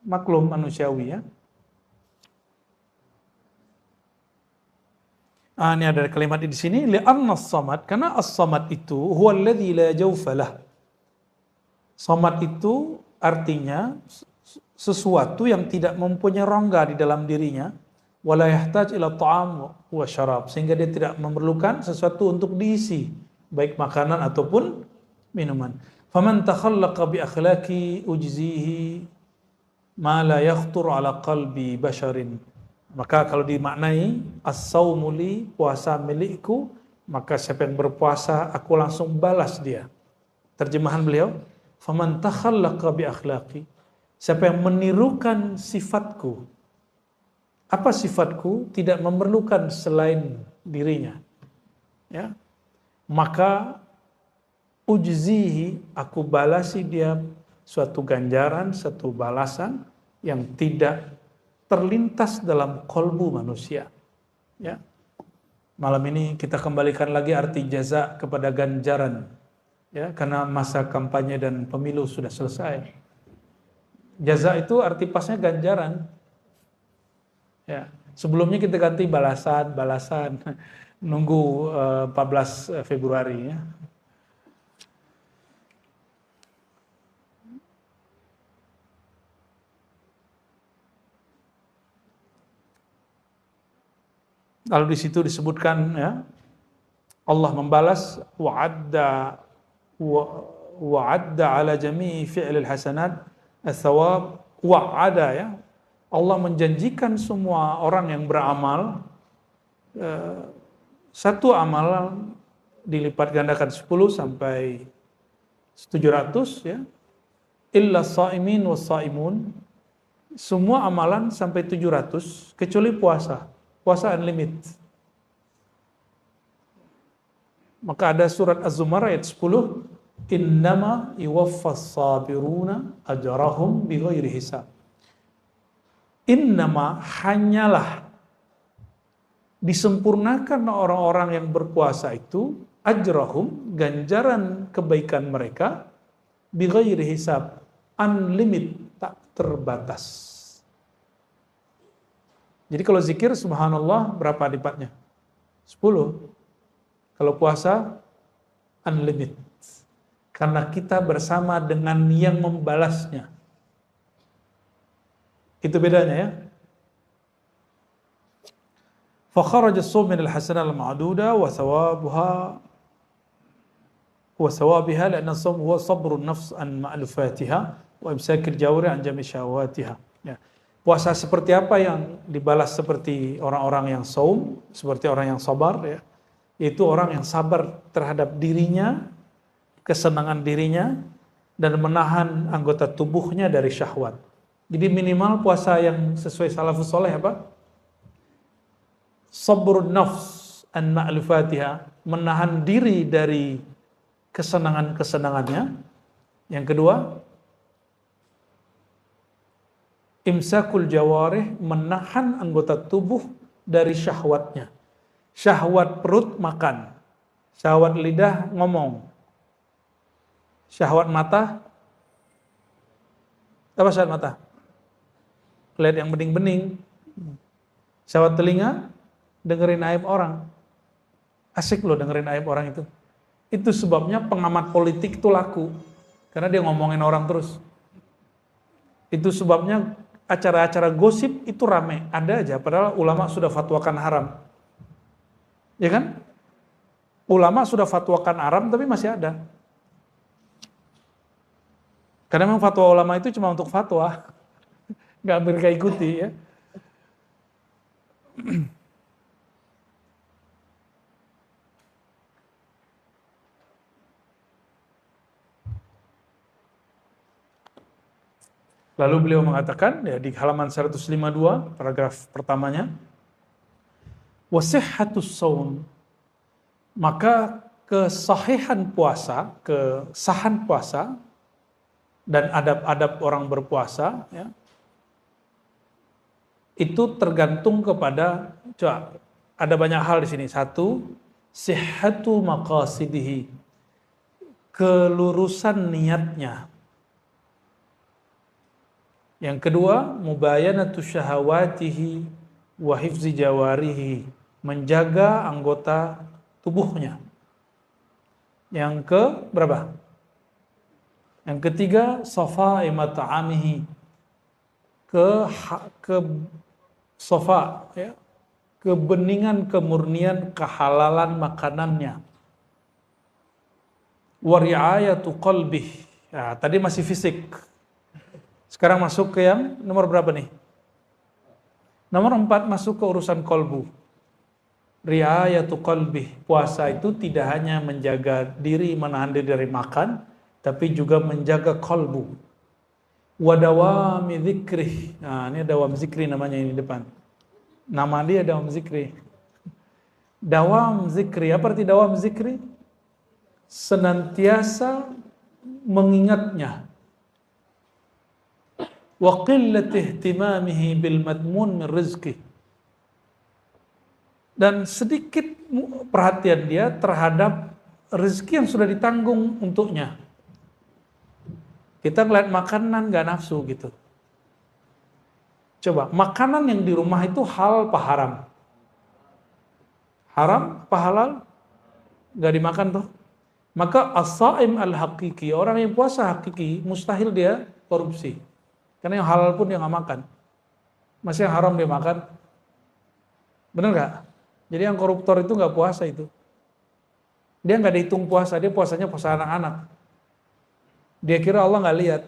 maklum manusiawi ya. Ini ada kalimat di sini, li'anna as-samad, karena as-samad itu huwa alladzi la jawfalah. Samad itu artinya sesuatu yang tidak mempunyai rongga di dalam dirinya, wala yahtaj ila ta'am wa syarab, sehingga dia tidak memerlukan sesuatu untuk diisi, baik makanan ataupun minuman. Faman takhallaqa bi akhlaqi ujzihi ma la yakhtur ala qalbi basharin. Maka kalau dimaknai as-saumu li, puasa milikku, maka siapa yang berpuasa aku langsung balas dia. Terjemahan beliau, faman takhallaqa bi akhlaqi, siapa yang menirukan sifatku. Apa sifatku? Tidak memerlukan selain dirinya. Ya. Maka ujzihi, aku balasi dia suatu ganjaran, satu balasan yang tidak terlintas dalam kolbu manusia. Ya. Malam ini kita kembalikan lagi arti jaza kepada ganjaran. Ya, karena masa kampanye dan pemilu sudah selesai. Jaza itu arti pasnya ganjaran. Ya, sebelumnya kita ganti balasan. Nunggu 14 Februari ya. Lalu di situ disebutkan ya, Allah membalas wa'adda ala jami'i fi'lil hasanat ats-tsawab wa'ada ya. Allah menjanjikan semua orang yang beramal satu amalan dilipat gandakan 10 sampai 700 ya. Illa shaimin was saimun, semua amalan sampai 700 kecuali puasa. Puasa unlimited. Maka ada surat Az-Zumar ayat 10, innama yuwaffas sabiruna ajrahum bighairi hisab. Innama, hanyalah disempurnakan orang-orang yang berpuasa itu ajrahum, ganjaran kebaikan mereka, bighairi hisab, unlimited, tak terbatas. Jadi kalau zikir subhanallah berapa lipatnya? 10. Kalau puasa unlimited. Karena kita bersama dengan yang membalasnya. Itu bedanya ya. Fa kharaja as-sawm min al-hasanah al-ma'duda wa thawabiha li'anna as-sawm huwa sabru an-nafs an ma'lufatiha wa imsak al-jawri an jami' syahawatiha. Ya. Puasa seperti apa yang dibalas seperti orang-orang yang saum, seperti orang yang sabar ya. Yaitu orang yang sabar terhadap dirinya, kesenangan dirinya, dan menahan anggota tubuhnya dari syahwat. Jadi minimal puasa yang sesuai salafus soleh apa? Sabrun nafs an ma'lufatiha, menahan diri dari kesenangan-kesenangannya. Yang kedua, imsakul jawarih, menahan anggota tubuh dari syahwatnya. Syahwat perut makan, syahwat lidah ngomong, syahwat mata, apa syahwat mata? Lihat yang bening-bening. Syahwat telinga, dengerin aib orang. Asik loh dengerin aib orang itu. Itu sebabnya pengamat politik itu laku, karena dia ngomongin orang terus. Itu sebabnya acara-acara gosip itu rame, ada aja, padahal ulama sudah fatwakan haram. Ya kan? Ulama sudah fatwakan haram tapi masih ada. Karena memang fatwa ulama itu cuma untuk fatwa, nggak mereka ikuti ya. Lalu beliau mengatakan ya di halaman 152 paragraf pertamanya, wasihhatus shaum, maka kesahihan puasa, kesahan puasa dan adab-adab orang berpuasa ya, itu tergantung kepada, coba ada banyak hal di sini. Satu, sihhatu maqasidihi, kelurusan niatnya. Yang kedua, mubayanatu syahawatihi wa hifzi jawarihi, menjaga anggota tubuhnya. Yang ke berapa? Yang ketiga, safa'i mat'amihi, ke safa ya, kebeningan, kemurnian, kehalalan makanannya. Wa ri'ayatu qalbih. Ya, tadi masih fisik. Sekarang masuk ke yang nomor berapa nih? Nomor 4, masuk ke urusan kolbu. Ri'ayatu qalbih. Puasa itu tidak hanya menjaga diri, menahan diri dari makan, tapi juga menjaga kolbu. Wa dawami dzikrih. Nah, ini dawam zikri namanya ini depan. Nama dia dawam zikri. Dawam zikri, apa arti dawam zikri? Senantiasa mengingatnya. Wa qillati ihtimamihi bil madmun min rizqi, dan sedikit perhatian dia terhadap rezeki yang sudah ditanggung untuknya. Kita ngeliat makanan gak nafsu gitu. Coba, makanan yang di rumah itu halal apa haram? Haram apa halal? Gak dimakan tuh. Maka as-saim al-haqiqi, orang yang puasa hakiki, mustahil dia korupsi. Karena yang halal pun dia gak makan. Masih yang haram dia makan. Bener gak? Jadi yang koruptor itu gak puasa itu. Dia gak dihitung puasa, dia puasanya puasa anak-anak. Dia kira Allah gak lihat.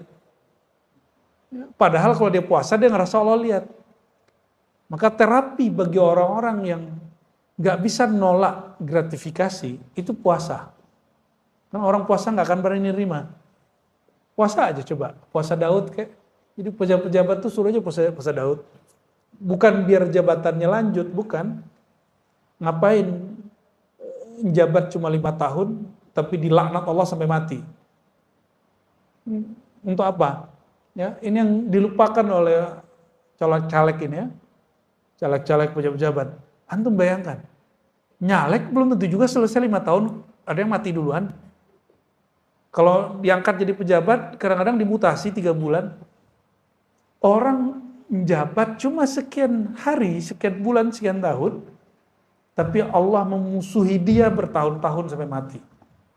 Padahal kalau dia puasa, dia ngerasa Allah lihat. Maka terapi bagi orang-orang yang gak bisa nolak gratifikasi, itu puasa. Nah, orang puasa gak akan berani nerima. Puasa aja coba, puasa Daud kayak. Jadi pejabat-pejabat tuh suruh aja puasa Daud. Bukan biar jabatannya lanjut, bukan. Ngapain jabat cuma 5 tahun, tapi dilaknat Allah sampai mati. Untuk apa? Ya, ini yang dilupakan oleh caleg-caleg ini ya. Caleg-caleg pejabat-pejabat. Antum bayangkan, nyalek belum tentu juga selesai 5 tahun, ada yang mati duluan. Kalau diangkat jadi pejabat, kadang-kadang dimutasi 3 bulan. Orang menjabat cuma sekian hari, sekian bulan, sekian tahun, tapi Allah memusuhi dia bertahun-tahun sampai mati.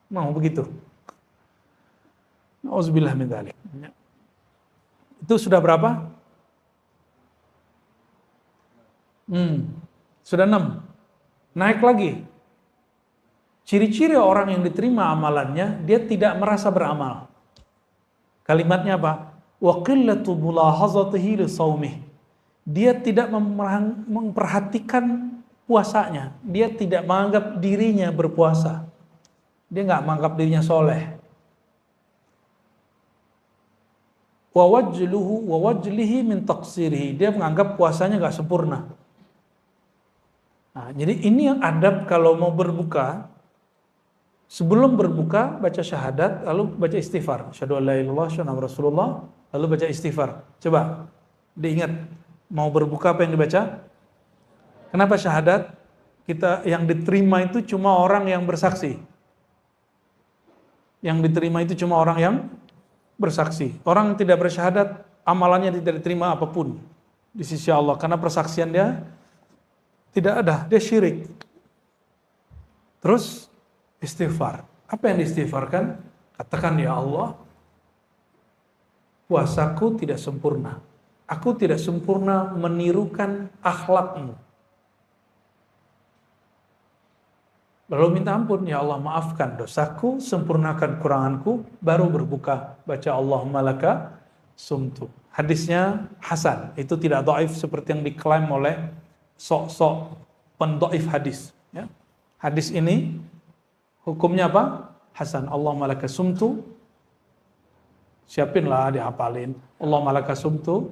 Mau begitu? Nauzubillah min dzalik. Itu sudah berapa? Sudah 6. Naik lagi. Ciri-ciri orang yang diterima amalannya, dia tidak merasa beramal. Kalimatnya apa? Wa qillatu mulahazatihi li shaumih. Dia tidak memperhatikan puasanya. Dia tidak menganggap dirinya berpuasa. Dia nggak menganggap dirinya soleh. Wa wajlihi min taqsirihi. Dia menganggap puasanya nggak sempurna. Nah, jadi ini yang adab kalau mau berbuka. Sebelum berbuka baca syahadat, lalu baca istighfar. Asyhadu an la ilaha illallah, asyhadu anna Rasulullah, lalu baca istighfar. Coba diingat, mau berbuka apa yang dibaca? Kenapa syahadat? Kita yang diterima itu cuma orang yang bersaksi. Yang diterima itu cuma orang yang bersaksi. Orang yang tidak bersyahadat, amalannya tidak diterima apapun di sisi Allah. Karena persaksian dia tidak ada, dia syirik. Terus istighfar. Apa yang diistighfarkan? Katakan, ya Allah, puasaku tidak sempurna. Aku tidak sempurna menirukan akhlakmu. Lalu minta ampun, ya Allah maafkan dosaku, sempurnakan kuranganku, baru berbuka. Baca Allahumma laka sumtu. Hadisnya hasan, itu tidak dhaif seperti yang diklaim oleh sok-sok pendhaif hadis. Ya. Hadis ini hukumnya apa? Hasan. Allahumma laka sumtu. Siapinlah dihafalin. Allahumma laka sumtu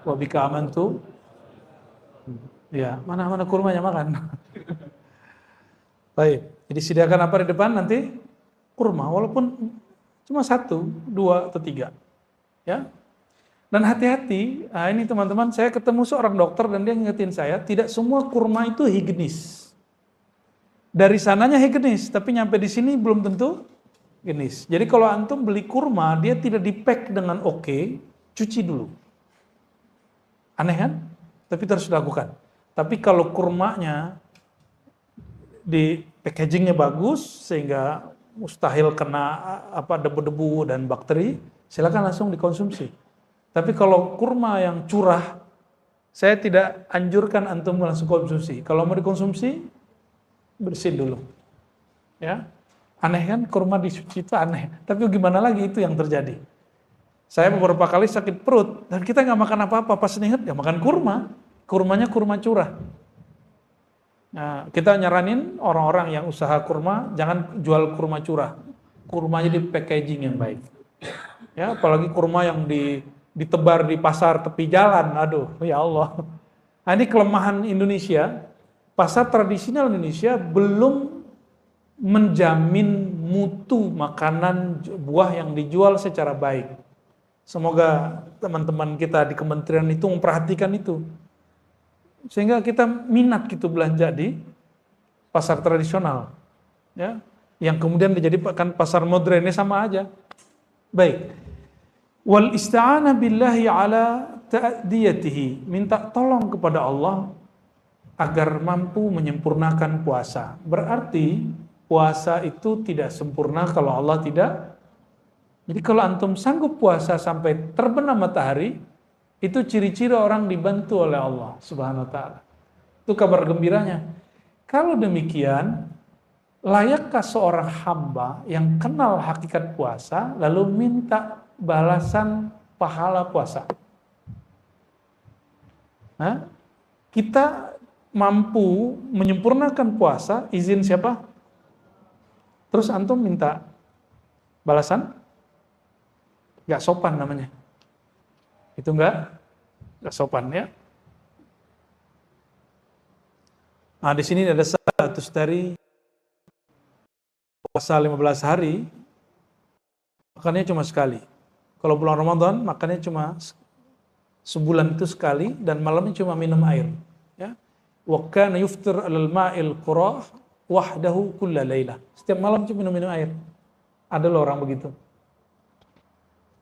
wa bika amantu. Ya, mana kurmanya makan. Baik, jadi sediakan apa di depan nanti? Kurma, walaupun cuma 1, 2, atau 3. Ya. Dan hati-hati, nah ini teman-teman, saya ketemu seorang dokter dan dia ngingetin saya, tidak semua kurma itu higienis. Dari sananya higienis, tapi nyampe di sini belum tentu higienis. Jadi kalau antum beli kurma, dia tidak di-pack dengan oke, cuci dulu. Aneh kan? Tapi terus dilakukan. Tapi kalau kurmanya di packagingnya bagus sehingga mustahil kena debu-debu dan bakteri, silakan langsung dikonsumsi. Tapi kalau kurma yang curah, saya tidak anjurkan antum langsung konsumsi. Kalau mau dikonsumsi, bersihin dulu. Ya, aneh kan kurma dicuci itu aneh. Tapi gimana lagi itu yang terjadi. Saya beberapa kali sakit perut dan kita nggak makan apa-apa, pas ingat nggak makan kurma. Kurmanya kurma curah. Nah, kita nyaranin orang-orang yang usaha kurma jangan jual kurma curah. Kurmanya di packaging yang baik. Ya, apalagi kurma yang ditebar di pasar tepi jalan. Aduh, ya Allah. Nah, ini kelemahan Indonesia. Pasar tradisional Indonesia belum menjamin mutu makanan buah yang dijual secara baik. Semoga teman-teman kita di kementerian itu memperhatikan itu. Sehingga kita minat gitu belanja di pasar tradisional. Ya, yang kemudian dijadikan pasar modern, ini sama aja. Baik. Wal ista'ana billahi ala ta'diyatihi. Minta tolong kepada Allah agar mampu menyempurnakan puasa. Berarti puasa itu tidak sempurna kalau Allah tidak. Jadi kalau antum sanggup puasa sampai terbenam matahari, itu ciri-ciri orang dibantu oleh Allah Subhanahu wa ta'ala. Itu kabar gembiranya. Kalau demikian, layakkah seorang hamba yang kenal hakikat puasa lalu minta balasan pahala puasa? Nah, kita mampu menyempurnakan puasa, izin siapa? Terus antum minta balasan? Gak sopan namanya. Itu enggak sopan ya. Nah, di sini ada status dari puasa 15 hari, makannya cuma sekali. Kalau bulan Ramadan, makannya cuma sebulan itu sekali, dan malamnya cuma minum air. Ya. Wa kana yuftir 'alal ma'il qurah wahdahu kulla lailah. Setiap malam cuma minum air. Ada loh orang begitu.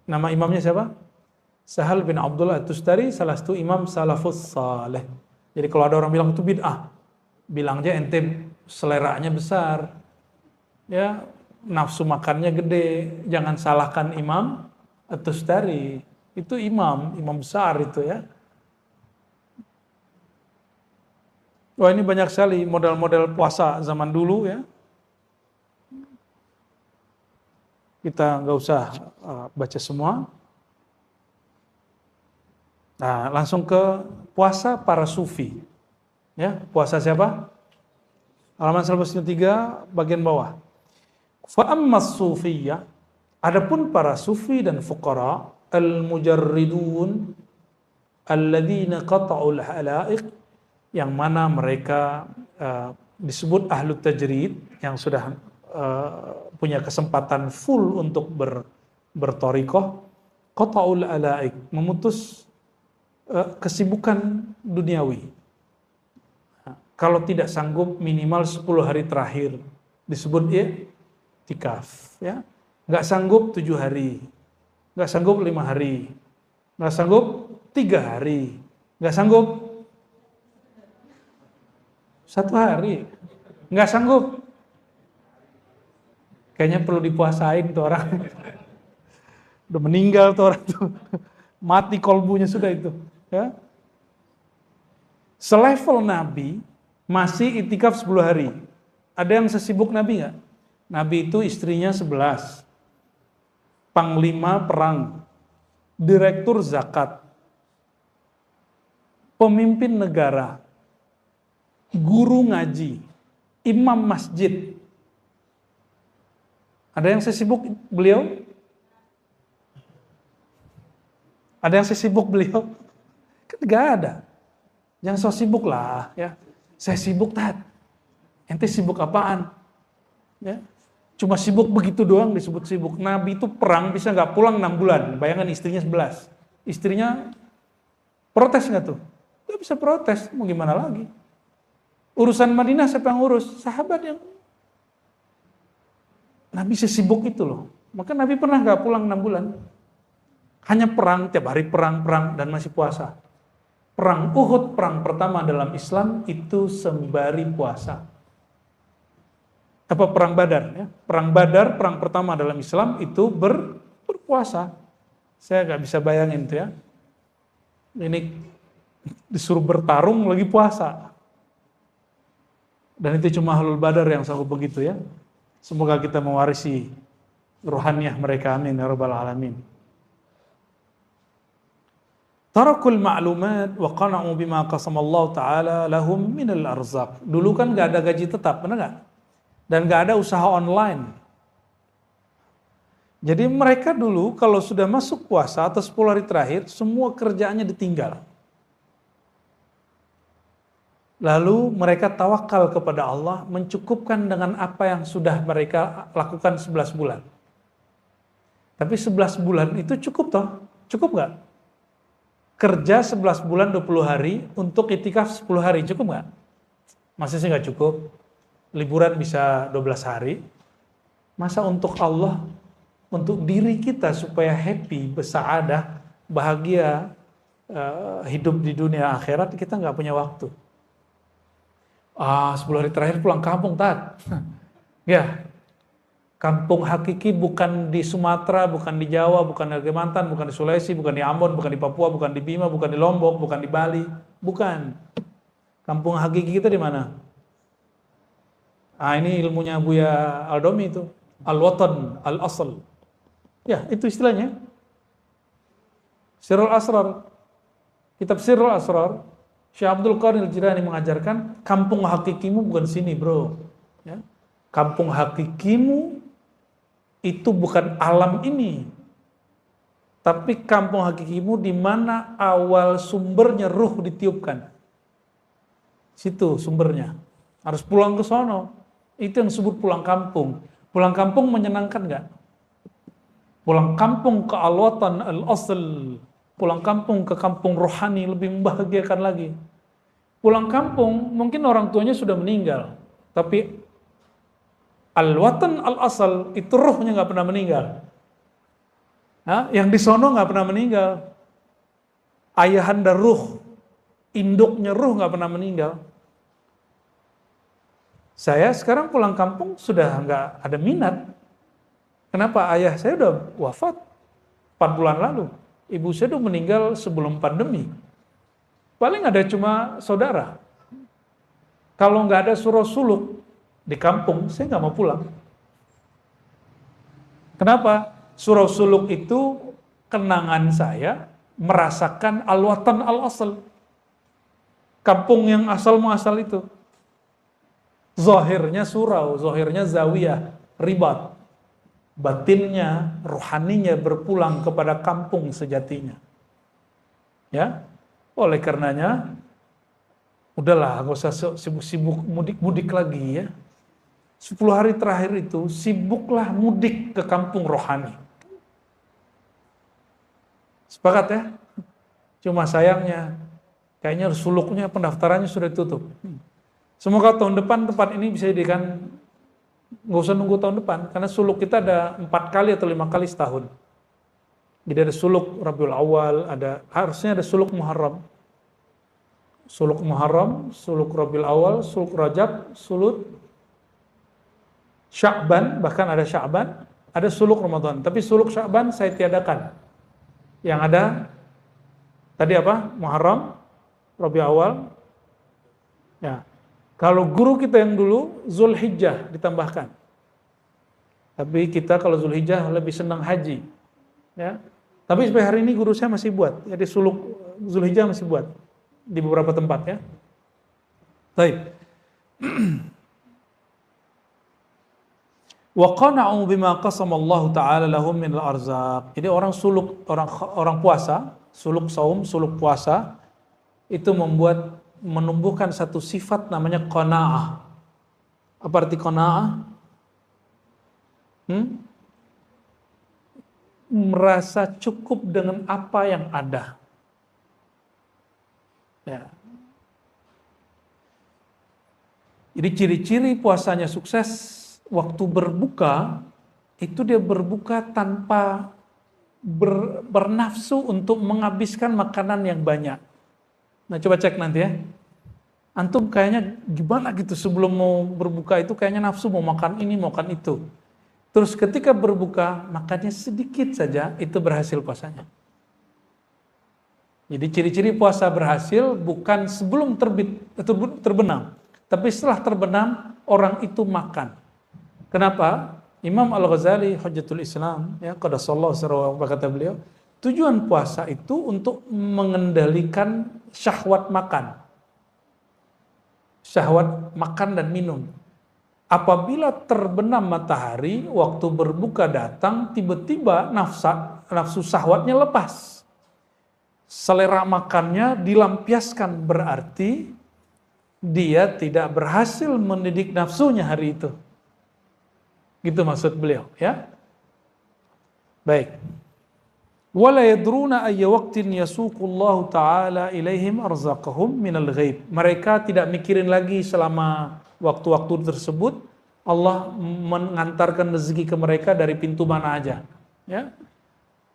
Nama imamnya siapa? Sahal bin Abdullah At-Tustari, salah satu imam salafus saleh. Jadi kalau ada orang bilang itu bid'ah, bilang aja ente seleranya besar, ya nafsu makannya gede, jangan salahkan imam At-Tustari. Itu imam besar itu ya. Wah, ini banyak sekali model-model puasa zaman dulu ya. Kita nggak usah baca semua. Nah, langsung ke puasa para sufi. Ya, puasa siapa? Halaman 103 bagian bawah. Fa ammas sufiyah, adapun para sufi dan fuqara al-mujarridun alladzina qata'ul halaiq, yang mana mereka disebut ahlu tajrid, yang sudah punya kesempatan full untuk bertorikoh. Qata'ul halaiq, memutus kesibukan duniawi. Kalau tidak sanggup minimal 10 hari terakhir disebut i'tikaf, ya. Nggak sanggup 7 hari, nggak sanggup 5 hari, nggak sanggup 3 hari, nggak sanggup 1 hari, nggak sanggup. Kayaknya perlu dipuasain tuh orang. Udah meninggal tuh orang tuh. Mati kolbunya sudah itu. Ya. Selevel Nabi masih itikaf 10 hari. Ada yang sesibuk Nabi nggak? Nabi itu istrinya 11, panglima perang, direktur zakat, pemimpin negara, guru ngaji, imam masjid. Ada yang sesibuk beliau? Ada yang sesibuk beliau? Kan gak ada. Jangan so sibuk lah ya. Saya sibuk tat. Ente sibuk apaan? Ya. Cuma sibuk begitu doang disebut sibuk. Nabi itu perang bisa gak pulang 6 bulan. Bayangkan istrinya 11. Istrinya protes gak tuh? Gak bisa protes. Mau gimana lagi? Urusan Madinah siapa yang urus? Sahabat yang. Nabi sesibuk itu loh. Maka Nabi pernah gak pulang 6 bulan. Hanya perang, tiap hari perang, dan masih puasa. Perang Uhud, perang pertama dalam Islam, itu sembari puasa. Apa perang Badar? Ya? Perang Badar, perang pertama dalam Islam, itu berpuasa. Saya gak bisa bayangin tuh ya. Ini disuruh bertarung lagi puasa. Dan itu cuma ahlul Badar yang sanggup begitu ya. Semoga kita mewarisi ruhaniyah mereka, amin ya rabbal alamin. Tarakul ma'lumat wa qana'u bima qasamallahu ta'ala lahum minal arzaq. Dulu kan gak ada gaji tetap, benar gak? Dan gak ada usaha online. Jadi mereka dulu kalau sudah masuk puasa atau 10 hari terakhir, semua kerjaannya ditinggal. Lalu mereka tawakal kepada Allah, mencukupkan dengan apa yang sudah mereka lakukan 11 bulan. Tapi 11 bulan itu cukup toh? Cukup gak? Kerja 11 bulan 20 hari untuk itikaf 10 hari, cukup nggak? Masa sih nggak cukup? Liburan bisa 12 hari. Masa untuk Allah, untuk diri kita supaya happy, bersaadah, bahagia, hidup di dunia akhirat, kita nggak punya waktu. 10 hari terakhir pulang kampung, Tat. Ya, kampung hakiki bukan di Sumatera, bukan di Jawa, bukan di Kalimantan, bukan di Sulawesi, bukan di Ambon, bukan di Papua, bukan di Bima, bukan di Lombok, bukan di Bali. Bukan. Kampung hakiki kita di mana? Ini ilmunya Buya Aldomi itu. Al-Watan, Al-Asl. Ya, itu istilahnya. Sirrul Asrar. Kitab Sirrul Asrar. Syekh Abdul Qadir Al-Jilani mengajarkan, kampung hakikimu bukan sini, bro. Ya. Kampung hakikimu itu bukan alam ini, tapi kampung hakikimu di mana awal sumbernya ruh ditiupkan. Situ sumbernya. Harus pulang ke sono. Itu yang disebut pulang kampung. Pulang kampung menyenangkan nggak? Pulang kampung ke al-watan al-asl. Pulang kampung ke kampung rohani lebih membahagiakan lagi. Pulang kampung mungkin orang tuanya sudah meninggal, tapi al-watan al-asal itu ruhnya nggak pernah meninggal. Yang di sono nggak pernah meninggal. Ayahanda ruh, induknya ruh nggak pernah meninggal. Saya sekarang pulang kampung sudah nggak ada minat. Kenapa? Ayah saya udah wafat 4 bulan lalu. Ibu saya udah meninggal sebelum pandemi. Paling ada cuma saudara. Kalau nggak ada surau suluk di kampung, saya nggak mau pulang. Kenapa? Surau suluk itu kenangan saya merasakan al-watan al-asal. Kampung yang asal muasal itu. Zahirnya surau, zahirnya zawiyah, ribat. Batinnya, rohaninya berpulang kepada kampung sejatinya. Ya, oleh karenanya, udahlah, gak usah sibuk-sibuk mudik-mudik lagi ya. 10 hari terakhir itu, sibuklah mudik ke kampung rohani. Sepakat ya? Cuma sayangnya, kayaknya suluknya pendaftarannya sudah tutup. Semoga tahun depan tempat ini bisa dijadikan, nggak usah nunggu tahun depan, karena suluk kita ada 4 kali atau 5 kali setahun. Jadi ada suluk Rabiul Awal, harusnya ada suluk Muharram. Suluk Muharram, suluk Rabiul Awal, suluk Rajab, suluk Sya'ban, bahkan ada Sya'ban, ada suluk Ramadan. Tapi suluk Sya'ban saya tiadakan. Yang ada tadi apa? Muharram, Rabiul Awal, ya, Kalau guru kita yang dulu Zulhijjah ditambahkan. Tapi kita kalau Zulhijjah lebih senang haji. Ya. Tapi sampai hari ini guru saya masih buat. Jadi suluk Zulhijjah masih buat di beberapa tempat ya. Baik. Wa qana'u bima qasama Allah Ta'ala lahum min al-arzaq. Jadi orang puasa, suluk saum, suluk puasa itu menumbuhkan satu sifat namanya qanaah. Apa arti qanaah? Merasa cukup dengan apa yang ada. Ya. Jadi ciri-ciri puasanya sukses waktu berbuka itu dia berbuka tanpa bernafsu untuk menghabiskan makanan yang banyak. Nah coba cek nanti ya. Antum kayaknya gimana gitu sebelum mau berbuka itu kayaknya nafsu mau makan ini mau makan itu. Terus ketika berbuka makannya sedikit saja itu berhasil puasanya. Jadi ciri-ciri puasa berhasil bukan sebelum terbenam, tapi setelah terbenam orang itu makan. Kenapa? Imam Al-Ghazali Hujjatul Islam ya qaddasallahu sirrahu wa kata beliau, tujuan puasa itu untuk mengendalikan syahwat makan. Syahwat makan dan minum. Apabila terbenam matahari, waktu berbuka datang, tiba-tiba nafsu syahwatnya lepas. Selera makannya dilampiaskan, berarti dia tidak berhasil mendidik nafsunya hari itu. Gitu maksud beliau, ya. Baik. Wala yadruna ayya waqtin yasuqullahu ta'ala ilaihim arzaqahum minal ghaib. Mereka tidak mikirin lagi selama waktu-waktu tersebut Allah mengantarkan rezeki ke mereka dari pintu mana aja, ya.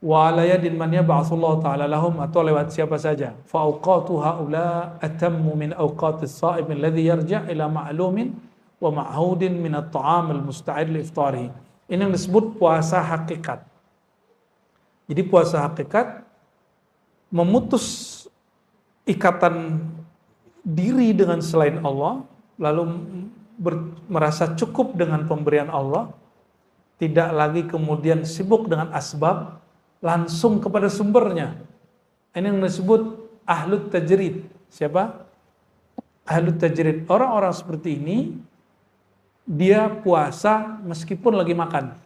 Wa ala yadin man yab'atsullahu ta'ala lahum, atau lewat siapa saja. Fa awqatu haula atammu min awqatis sha'im alladhi yarja' ila ma'lumin wa ma'hudin min at-ta'am al-musta'id li iftarihi. Ini yang disebut puasa hakikat. Jadi puasa hakikat memutus ikatan diri dengan selain Allah, lalu merasa cukup dengan pemberian Allah, tidak lagi kemudian sibuk dengan asbab, langsung kepada sumbernya. Ini yang disebut ahlut tajrid. Siapa? Ahlut tajrid. Orang-orang seperti ini dia puasa meskipun lagi makan.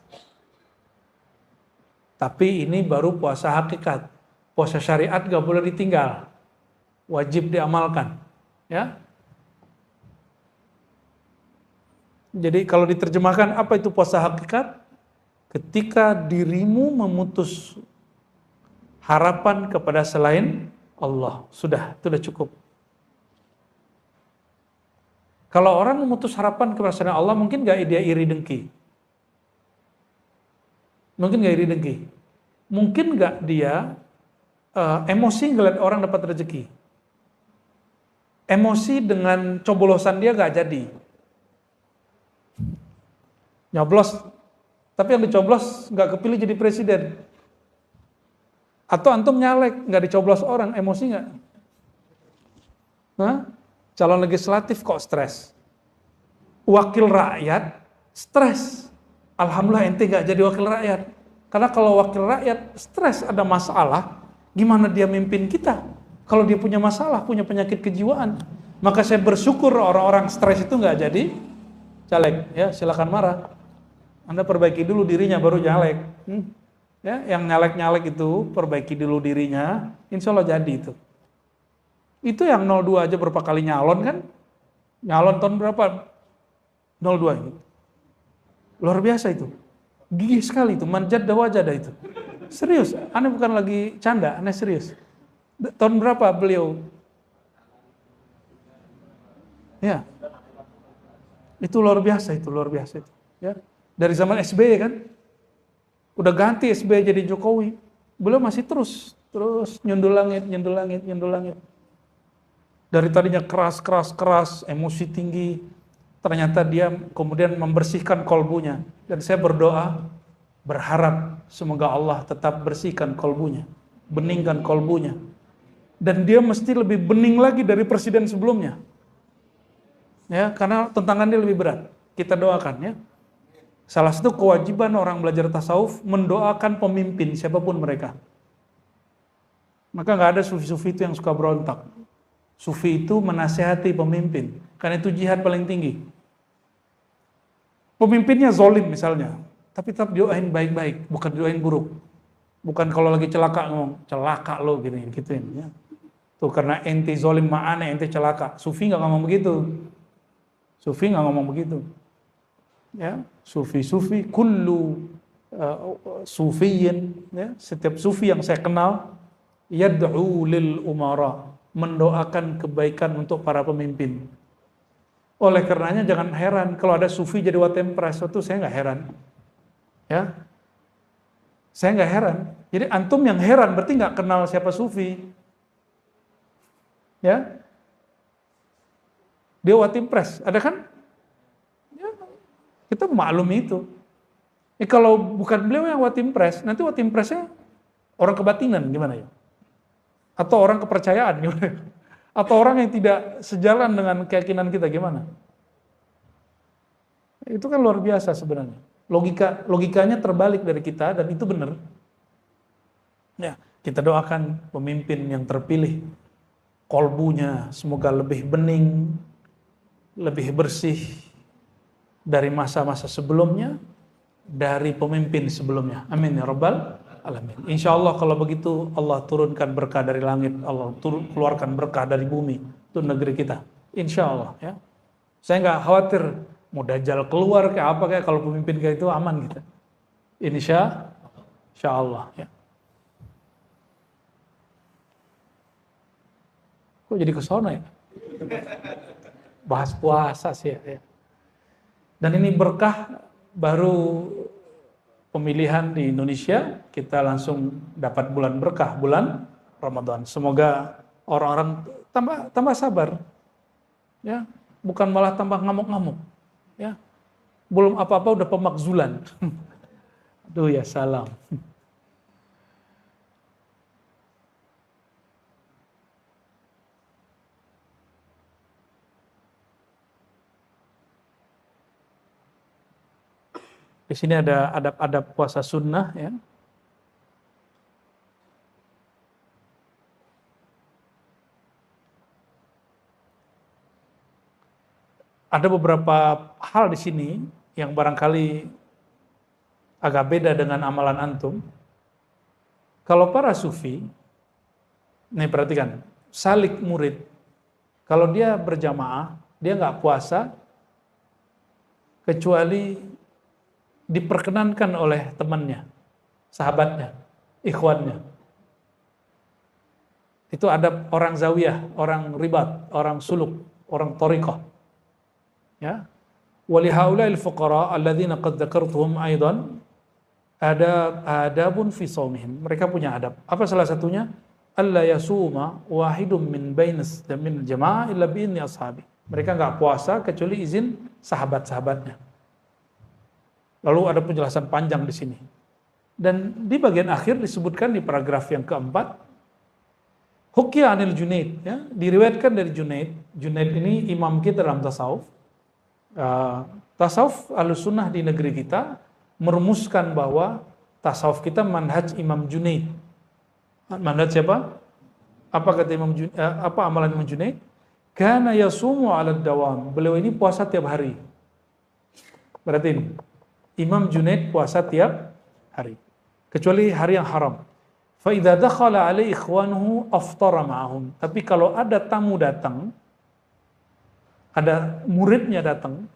Tapi ini baru puasa hakikat. Puasa syariat gak boleh ditinggal. Wajib diamalkan. Ya. Jadi kalau diterjemahkan apa itu puasa hakikat? Ketika dirimu memutus harapan kepada selain Allah. Sudah, itu sudah cukup. Kalau orang memutus harapan kepada selain Allah, mungkin gak dia iri dengki? Mungkin gak iri dengki? Mungkin gak dia emosi ngeliat orang dapat rezeki? Emosi dengan coblosan dia gak jadi? Nyoblos, tapi yang dicoblos gak kepilih jadi presiden. Atau antum nyalek, gak dicoblos orang, emosi gak? Hah? Calon legislatif kok stres? Wakil rakyat stres. Alhamdulillah ente gak jadi wakil rakyat. Karena kalau wakil rakyat stres ada masalah, gimana dia mimpin kita? Kalau dia punya masalah, punya penyakit kejiwaan. Maka saya bersyukur orang-orang stres itu gak jadi caleg. Ya, silakan marah. Anda perbaiki dulu dirinya baru caleg. Ya, yang nyalek-nyalek itu perbaiki dulu dirinya, insya Allah jadi itu. Itu yang 02 aja berapa kali nyalon kan? Nyalon tahun berapa? 02 gitu. Luar biasa itu. Gigih sekali itu, manjadda wajada itu. Serius, aneh bukan lagi canda, aneh serius. Tahun berapa beliau? Ya. Itu luar biasa itu. Ya. Dari zaman SBY kan? Udah ganti SBY jadi Jokowi. Beliau masih terus nyundul langit. Dari tadinya keras, emosi tinggi, ternyata dia kemudian membersihkan kolbunya. Dan saya berdoa, berharap semoga Allah tetap bersihkan kolbunya, beningkan kolbunya. Dan dia mesti lebih bening lagi dari presiden sebelumnya. Ya, karena tantangannya lebih berat. Kita doakan ya. Salah satu kewajiban orang belajar tasawuf mendoakan pemimpin siapapun mereka. Maka nggak ada sufi-sufi itu yang suka berontak. Sufi itu menasihati pemimpin, karena itu jihad paling tinggi. Pemimpinnya zolim misalnya, tapi tetap doain baik-baik, bukan doain buruk. Bukan kalau lagi celaka ngomong, celaka lo gini gituin ya. Tuh karena ente zolim ma'ane ente celaka. Sufi nggak ngomong begitu. Sufi nggak ngomong begitu. Ya, sufi kullu sufiyin ya, setiap sufi yang saya kenal yad'u lil umara, mendoakan kebaikan untuk para pemimpin. Oleh karenanya jangan heran kalau ada sufi jadi watempres, itu saya nggak heran. Ya, saya nggak heran. Jadi antum yang heran berarti nggak kenal siapa sufi. Ya, dia watimpres, ada kan? Ya, kita maklumi itu. Kalau bukan beliau yang watimpres, nanti watimpresnya orang kebatinan gimana ya? Atau orang kepercayaan gimana? Atau orang yang tidak sejalan dengan keyakinan kita gimana? Itu kan luar biasa sebenarnya. Logikanya terbalik dari kita dan itu benar. Ya, kita doakan pemimpin yang terpilih, kolbunya semoga lebih bening, lebih bersih dari masa-masa sebelumnya, dari pemimpin sebelumnya. Amin ya rabbal alamin. Insya Allah kalau begitu Allah turunkan berkah dari langit, Allah keluarkan berkah dari bumi untuk negeri kita. Insya Allah ya. Saya nggak khawatir mau dajjal keluar kayak apa kayak kalau pemimpin kayak itu aman kita. Insya Allah ya. Kok jadi kesana ya? Bahas puasa sih ya. Dan ini berkah baru pemilihan di Indonesia, kita langsung dapat bulan berkah, bulan Ramadan. Semoga orang-orang tambah sabar. Ya, bukan malah tambah ngamuk-ngamuk. Ya. Belum apa-apa udah pemakzulan. Aduh ya salam. Di sini ada adab-adab puasa sunnah ya. Ada beberapa hal di sini yang barangkali agak beda dengan amalan antum. Kalau para sufi, nih perhatikan, salik murid. Kalau dia berjamaah, dia nggak puasa kecuali diperkenankan oleh temannya, sahabatnya, ikhwannya. Itu ada orang zawiyah, orang ribat, orang suluk, orang thariqah. Ya. Walihaula'il fuqara alladzina qad dzakartuhum aidan adabun fi shaumihim. Mereka punya adab. Apa salah satunya? Alla yasuma wahidum min jamaah illa bi idzni ashabi. Mereka enggak puasa kecuali izin sahabat-sahabatnya. Lalu ada penjelasan panjang di sini. Dan di bagian akhir disebutkan di paragraf yang keempat, Hukiya anil Junaid, ya, diriwayatkan dari Junaid. Junaid ini imam kita dalam tasawuf. Tasawuf Ahlussunnah di negeri kita merumuskan bahwa tasawuf kita manhaj Imam Junaid. Manhaj siapa? Apa kata apa amalan Imam Junaid? Kana yasumu 'ala dawam. Beliau ini puasa tiap hari. Berarti ini Imam Junaid puasa tiap hari, kecuali hari yang haram. Fa idza dakhala 'alaihi ikhwanuhu aftara ma'ahum. Tapi kalau ada tamu datang, ada muridnya datang,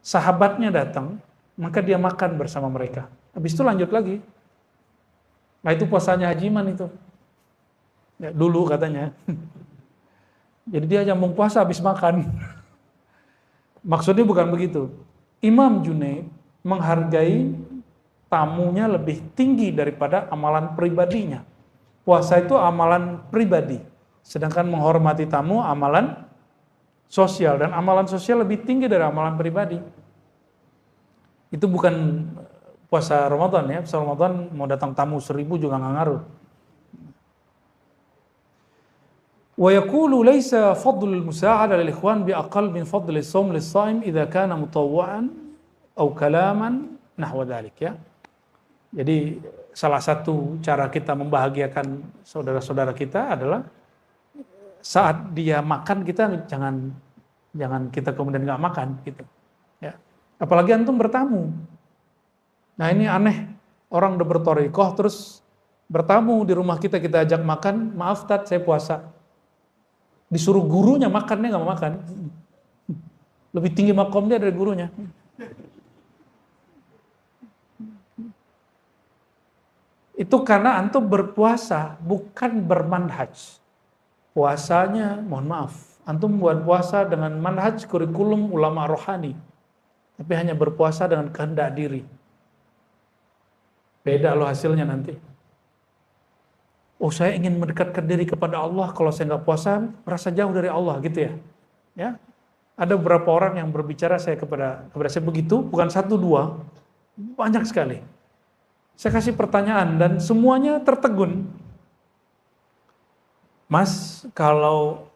sahabatnya datang, maka dia makan bersama mereka. Habis itu lanjut lagi. Nah itu puasanya Hajiman itu. Ya, dulu katanya. Jadi dia nyambung puasa habis makan. Maksudnya bukan begitu. Imam Junaid menghargai tamunya lebih tinggi daripada amalan pribadinya. Puasa itu amalan pribadi. Sedangkan menghormati tamu amalan sosial, dan amalan sosial lebih tinggi dari amalan pribadi. Itu bukan puasa Ramadan ya. Puasa Ramadan mau datang tamu 1000 juga nggak ngaruh. Wa yaqulu laisa fadlul musa'ada lil ikhwan bi aqall min fadli shaum lis-shaim idza kana mutawwa'an aw kalaman nahwa dzalik ya. Jadi salah satu cara kita membahagiakan saudara-saudara kita adalah saat dia makan kita jangan kita kemudian nggak makan gitu. Ya. Apalagi antum bertamu. Nah ini aneh, orang udah berthariqah terus bertamu di rumah kita ajak makan, maaf Tat saya puasa. Disuruh gurunya makan, dia nggak mau makan. Lebih tinggi makom dia dari gurunya. Itu karena antum berpuasa, bukan bermanhaj. Puasanya, mohon maaf, antum buat puasa dengan manhaj kurikulum ulama rohani. Tapi hanya berpuasa dengan kehendak diri. Beda loh hasilnya nanti. Oh saya ingin mendekatkan diri kepada Allah, kalau saya nggak puasa merasa jauh dari Allah gitu ya. Ya, ada beberapa orang yang berbicara kepada saya begitu, bukan satu dua, banyak sekali. Saya kasih pertanyaan dan semuanya tertegun. Mas, kalau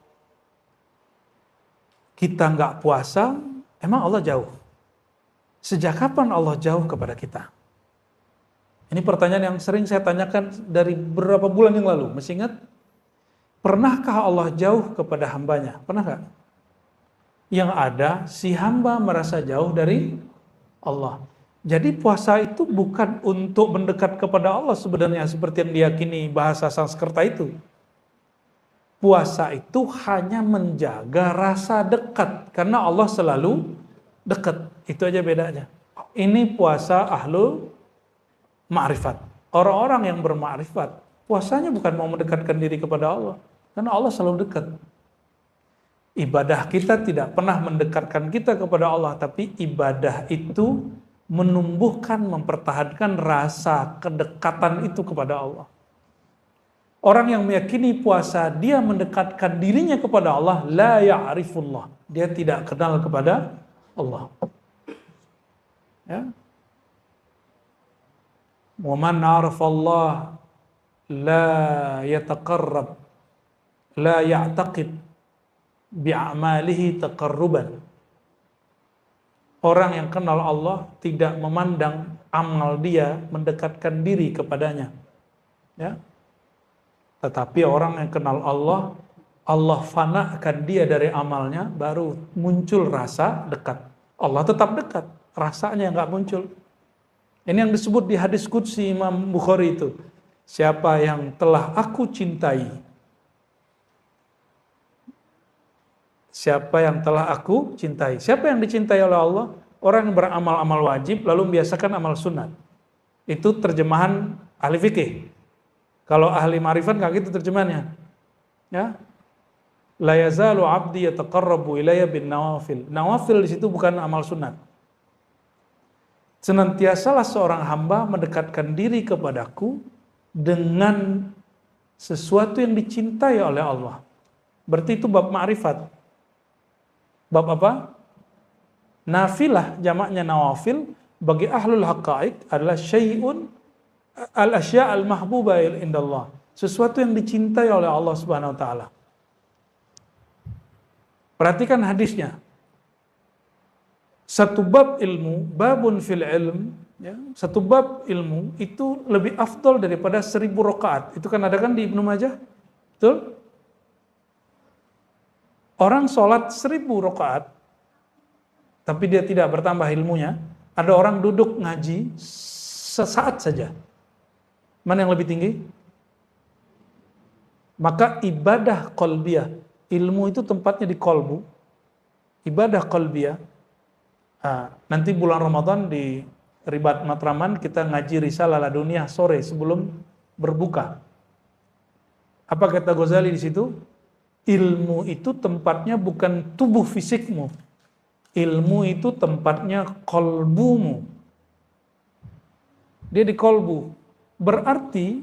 kita nggak puasa, emang Allah jauh? Sejak kapan Allah jauh kepada kita? Ini pertanyaan yang sering saya tanyakan dari beberapa bulan yang lalu. Masih ingat? Pernahkah Allah jauh kepada hambanya? Pernah nggak? Yang ada, si hamba merasa jauh dari Allah. Jadi puasa itu bukan untuk mendekat kepada Allah sebenarnya seperti yang diyakini bahasa Sanskerta itu. Puasa itu hanya menjaga rasa dekat. Karena Allah selalu dekat. Itu aja bedanya. Ini puasa ahlul ma'rifat. Orang-orang yang bermakrifat, puasanya bukan mau mendekatkan diri kepada Allah. Karena Allah selalu dekat. Ibadah kita tidak pernah mendekatkan kita kepada Allah. Tapi ibadah itu menumbuhkan, mempertahankan rasa kedekatan itu kepada Allah. Orang yang meyakini puasa, dia mendekatkan dirinya kepada Allah, la ya'rifullah. Dia tidak kenal kepada Allah. Ya. Wa man 'arafa Allah la yataqarrab la ya'taqid bi'amalihi taqarruban. Orang yang kenal Allah tidak memandang amal dia mendekatkan diri kepadanya. Ya. Tetapi orang yang kenal Allah, Allah fanakan dia dari amalnya, baru muncul rasa dekat. Allah tetap dekat, rasanya nggak muncul. Ini yang disebut di hadis qudsi Imam Bukhari itu. Siapa yang telah aku cintai, siapa yang telah aku cintai. Siapa yang dicintai oleh Allah? Orang yang beramal-amal wajib lalu membiasakan amal sunat. Itu terjemahan ahli fikih. Kalau ahli ma'rifat nggak gitu terjemahannya. Ya. La yazalu 'abdi yataqarrabu ilayya bin nawafil. Nawafil di situ bukan amal sunat. Senantiasalah seorang hamba mendekatkan diri kepadaku dengan sesuatu yang dicintai oleh Allah. Berarti itu bab ma'rifat. Bab apa? Nafilah, jamaknya nawafil, bagi ahlul haqa'iq adalah syai'un al-asya' al-mahbuba indallah. Sesuatu yang dicintai oleh Allah Subhanahu wa taala. Perhatikan hadisnya. Satu bab ilmu, babun fil ilm, ya, satu bab ilmu itu lebih afdol daripada 1000 rakaat. Itu kan ada kan di Ibnu Majah? Betul? Orang sholat 1000 rakaat, tapi dia tidak bertambah ilmunya. Ada orang duduk ngaji sesaat saja. Mana yang lebih tinggi? Maka ibadah qalbiyah, ilmu itu tempatnya di kolbu. Ibadah qalbiyah. Nanti bulan Ramadan di Ribat Matraman kita ngaji Risalah Laduniyah sore sebelum berbuka. Apa kata Ghazali di situ? Ilmu itu tempatnya bukan tubuh fisikmu. Ilmu itu tempatnya kolbumu. Dia di kolbu. Berarti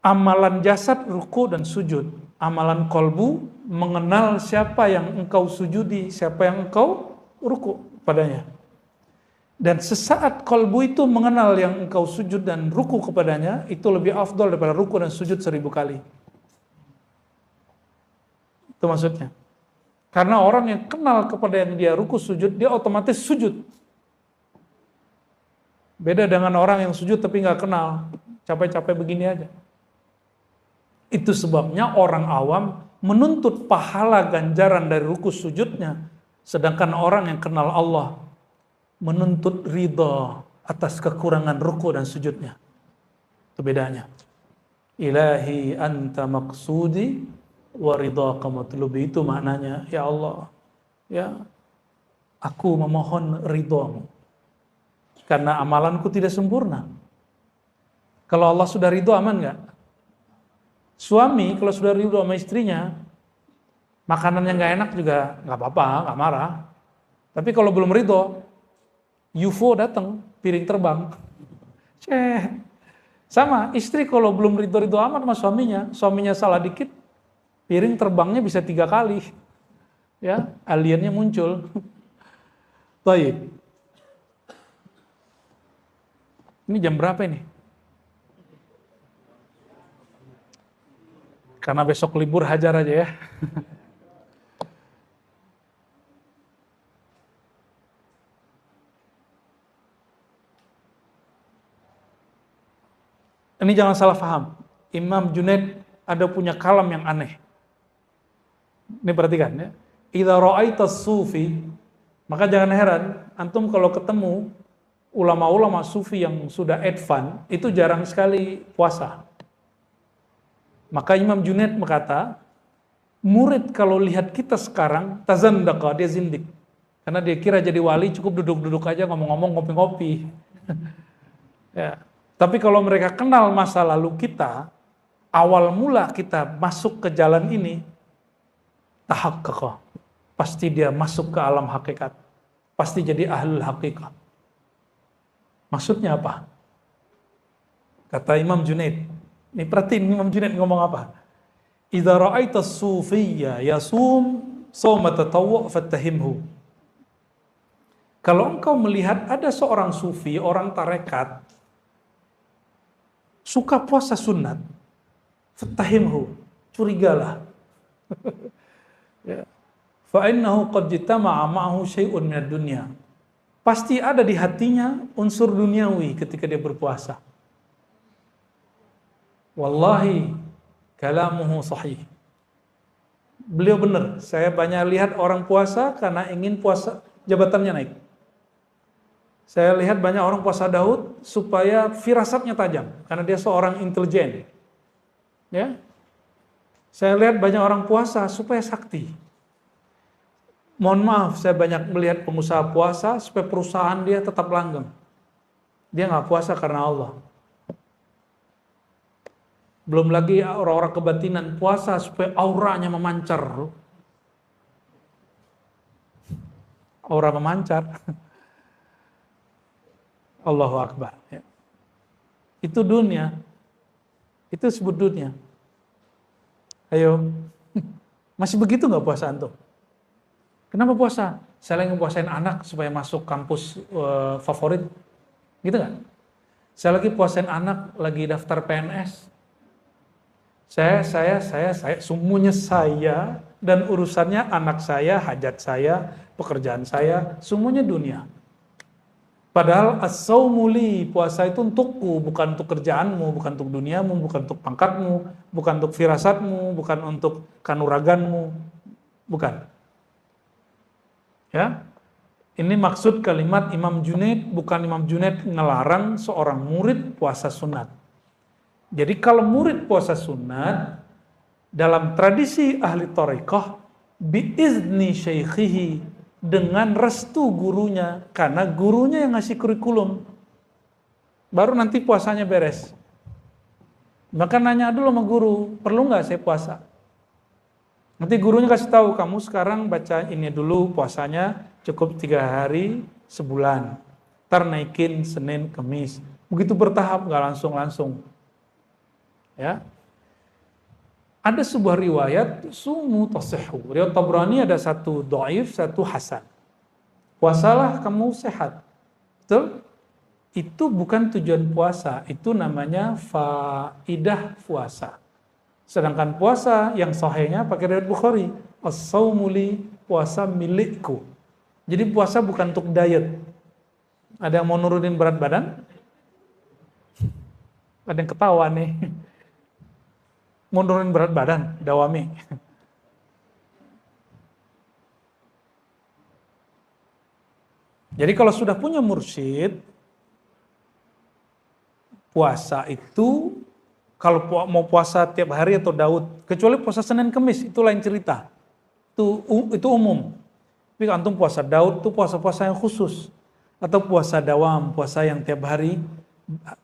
amalan jasad ruku dan sujud. Amalan kolbu mengenal siapa yang engkau sujudi, siapa yang engkau ruku padanya. Dan sesaat kolbu itu mengenal yang engkau sujud dan ruku kepadanya, itu lebih afdal daripada ruku dan sujud 1000 kali. Itu maksudnya. Karena orang yang kenal kepada yang dia ruku sujud, dia otomatis sujud. Beda dengan orang yang sujud tapi nggak kenal, capek-capek begini aja. Itu sebabnya orang awam menuntut pahala ganjaran dari ruku sujudnya, sedangkan orang yang kenal Allah menuntut ridha atas kekurangan ruku dan sujudnya. Itu bedanya. Ilahi anta maqsudi wa ridhaka matlubi, itu maknanya, ya Allah, ya aku memohon ridhamu karena amalanku tidak sempurna. Kalau Allah sudah ridho, aman nggak? Suami kalau sudah ridho sama istrinya, makanannya nggak enak juga nggak apa-apa, nggak marah. Tapi kalau belum ridho, UFO datang, piring terbang. Sama istri kalau belum ridho amat sama suaminya salah dikit, piring terbangnya bisa 3 kali. Ya, aliennya muncul. Baik. Ini jam berapa ini? Karena besok libur, hajar aja ya. Ini jangan salah paham. Imam Junaid ada punya kalam yang aneh. Ini perhatikan ya. Idza ra'aita sufi, maka jangan heran antum kalau ketemu ulama-ulama sufi yang sudah advance, itu jarang sekali puasa. Maka Imam Junaid berkata, murid kalau lihat kita sekarang, tazandaqa, dia zindik. Karena dia kira jadi wali cukup duduk-duduk aja, ngomong-ngomong, ngopi-ngopi. Ya. Tapi kalau mereka kenal masa lalu kita, awal mula kita masuk ke jalan ini, tahaqqaqa. Pasti dia masuk ke alam hakikat. Pasti jadi ahlul hakikat. Maksudnya apa? Kata Imam Junaid. Ini perhatiin Imam Junaid ngomong apa? Idza ra'aita as-sufiyya yasum shauma tatawwu' fattahimhu. Kalau engkau melihat ada seorang sufi, orang tarekat, suka puasa sunat, fattahimhu, curigalah. Ya. Fa innahu qad jitama'a ma'ahu syai'un minad dunya. Pasti ada di hatinya unsur duniawi ketika dia berpuasa. Wallahi kalamuhu sahih. Beliau benar. Saya banyak lihat orang puasa karena ingin puasa jabatannya naik. Saya lihat banyak orang puasa Daud supaya firasatnya tajam karena dia seorang intelijen. Ya. Saya lihat banyak orang puasa supaya sakti. Mohon maaf, saya banyak melihat pengusaha puasa supaya perusahaan dia tetap langgeng. Dia nggak puasa karena Allah. Belum lagi orang-orang kebatinan puasa supaya auranya memancar. Aura memancar. Allahu Akbar. Ya. Itu dunia. Itu sebut dunia. Ayo, masih begitu nggak puasa antum? Kenapa puasa? Saya lagi puasain anak supaya masuk kampus favorit. Gitu kan? Saya lagi puasain anak lagi daftar PNS. Saya, semuanya saya dan urusannya anak saya, hajat saya, pekerjaan saya, semuanya dunia. Padahal as-saumu li, puasa itu untukku, bukan untuk kerjaanmu, bukan untuk duniamu, bukan untuk pangkatmu, bukan untuk firasatmu, bukan untuk kanuraganmu, bukan. Ya, ini maksud kalimat Imam Junaid, bukan Imam Junaid ngelarang seorang murid puasa sunat. Jadi kalau murid puasa sunat, dalam tradisi ahli thariqah, biizni syaikhihi, dengan restu gurunya, karena gurunya yang ngasih kurikulum, baru nanti puasanya beres. Maka nanya dulu sama guru, perlu nggak saya puasa? Nanti gurunya kasih tahu, kamu sekarang baca ini dulu, puasanya cukup 3 hari sebulan. Ntar naikin Senin, Kamis. Begitu bertahap, nggak langsung-langsung. Ya. Ada sebuah riwayat, sumu tasihhu. Riwayat Tabrani ada satu dhaif, satu hasan. Puasalah kamu sehat. Betul? Itu bukan tujuan puasa, itu namanya faidah puasa. Sedangkan puasa yang sahihnya pakai riwayat Bukhari. As-saumu li, puasa milikku. Jadi puasa bukan untuk diet. Ada yang mau nurunin berat badan? Ada yang ketawa nih. Mau nurunin berat badan, dawami. Jadi kalau sudah punya mursyid, puasa itu, kalau mau puasa tiap hari atau Daud, kecuali puasa Senin Kemis, itu lain cerita. Itu umum. Tapi antum puasa Daud itu puasa-puasa yang khusus. Atau puasa dawam, puasa yang tiap hari,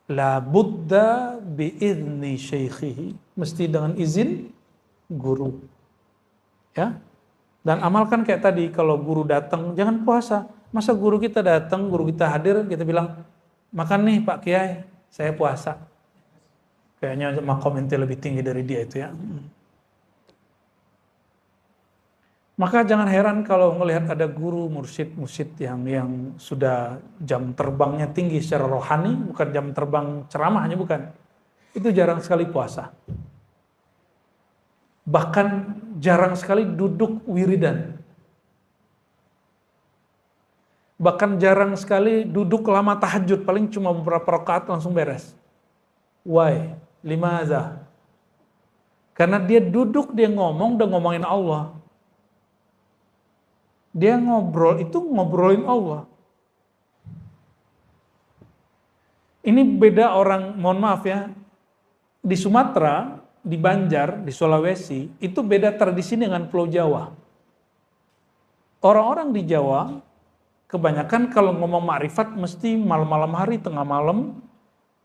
la budda bi'izni syaikhihi, mesti dengan izin guru. Ya. Dan amalkan kayak tadi, kalau guru datang jangan puasa. Masa guru kita datang, guru kita hadir, kita bilang, makan nih Pak Kiai, saya puasa. Kayaknya makom ente lebih tinggi dari dia itu ya. Maka jangan heran kalau melihat ada guru mursyid yang sudah jam terbangnya tinggi secara rohani, bukan jam terbang ceramahnya, bukan. Itu jarang sekali puasa. Bahkan jarang sekali duduk wiridan. Bahkan jarang sekali duduk lama tahajud, paling cuma beberapa rakaat langsung beres. Why? Limaza? Karena dia duduk, dia ngomong, udah ngomongin Allah. Dia ngobrol, itu ngobrolin Allah. Ini beda orang, mohon maaf ya, di Sumatera, di Banjar, di Sulawesi, itu beda tradisi dengan Pulau Jawa. Orang-orang di Jawa, kebanyakan kalau ngomong makrifat mesti malam-malam hari, tengah malam,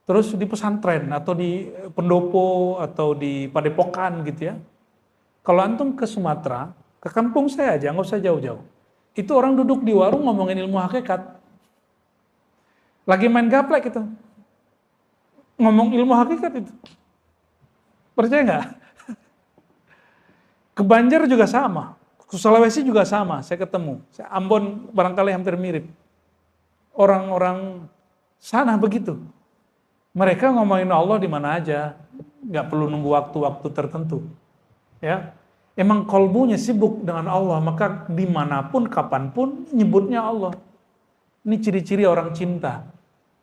terus di pesantren atau di pendopo atau di padepokan gitu ya. Kalau antum ke Sumatera, ke kampung saya aja, nggak usah jauh-jauh. Itu orang duduk di warung ngomongin ilmu hakikat. Lagi main gaplek gitu. Ngomong ilmu hakikat itu. Percaya nggak? Ke Banjar juga sama. Ke Sulawesi juga sama, saya ketemu. Ambon barangkali hampir mirip. Orang-orang sana begitu. Mereka ngomongin Allah di mana aja, nggak perlu nunggu waktu-waktu tertentu. Ya, emang kolbunya sibuk dengan Allah, maka dimanapun, kapanpun nyebutnya Allah. Ini ciri-ciri orang cinta.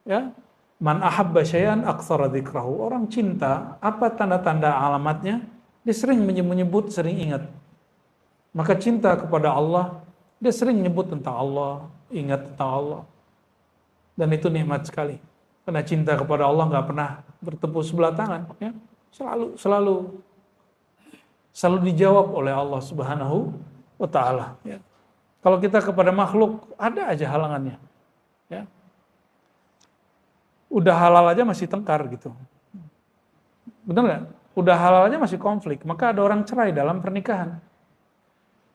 Ya, man ahabba syai'an aktsara dzikrahu. Orang cinta, apa tanda-tanda alamatnya? Dia sering menyebut, sering ingat. Maka cinta kepada Allah, dia sering menyebut tentang Allah, ingat tentang Allah. Dan itu nikmat sekali. Karena cinta kepada Allah nggak pernah bertepuk sebelah tangan, ya. Selalu dijawab oleh Allah Subhanahu wa Ta'ala. Ya. Kalau kita kepada makhluk, ada aja halangannya. Ya. Udah halal aja masih tengkar gitu. Benar nggak? Udah halal aja masih konflik. Maka ada orang cerai dalam pernikahan.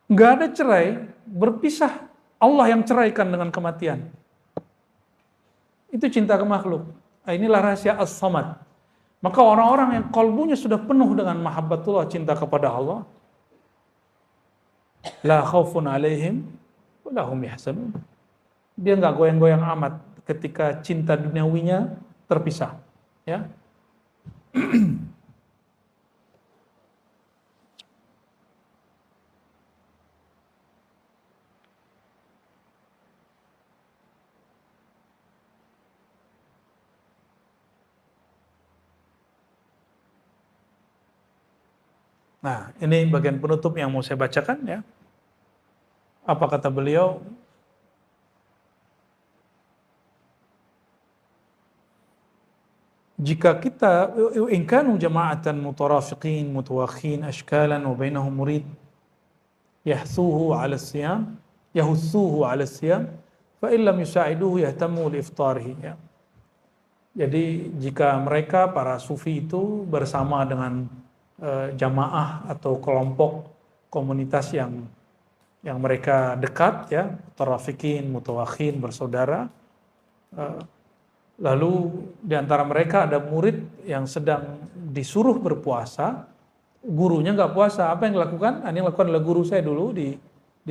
Nggak ada cerai, berpisah. Allah yang ceraikan dengan kematian. Itu cinta ke makhluk. Nah, inilah rahasia as-samad. Maka orang-orang yang kalbunya sudah penuh dengan mahabbatullah, cinta kepada Allah, la khaufun alaihim wa lahum yahzanun. Dia nggak goyang-goyang amat ketika cinta duniawinya terpisah. Ya. Nah, ini bagian penutup yang mau saya bacakan ya. Apa kata beliau? Jika kita in kanu jama'atan mutarafiqin mutawakhin ashkalan wa bainahum murid yahsuhu 'ala as-siyam fa in lam yusa'iduhu yahtamu li iftarihi ya. Jadi jika mereka para sufi itu bersama dengan jamaah atau kelompok komunitas yang mereka dekat ya, mutarafiqin mutawakhin bersaudara, lalu di antara mereka ada murid yang sedang disuruh berpuasa, gurunya nggak puasa. Apa yang dilakukan? Ini yang dilakukan oleh guru saya dulu di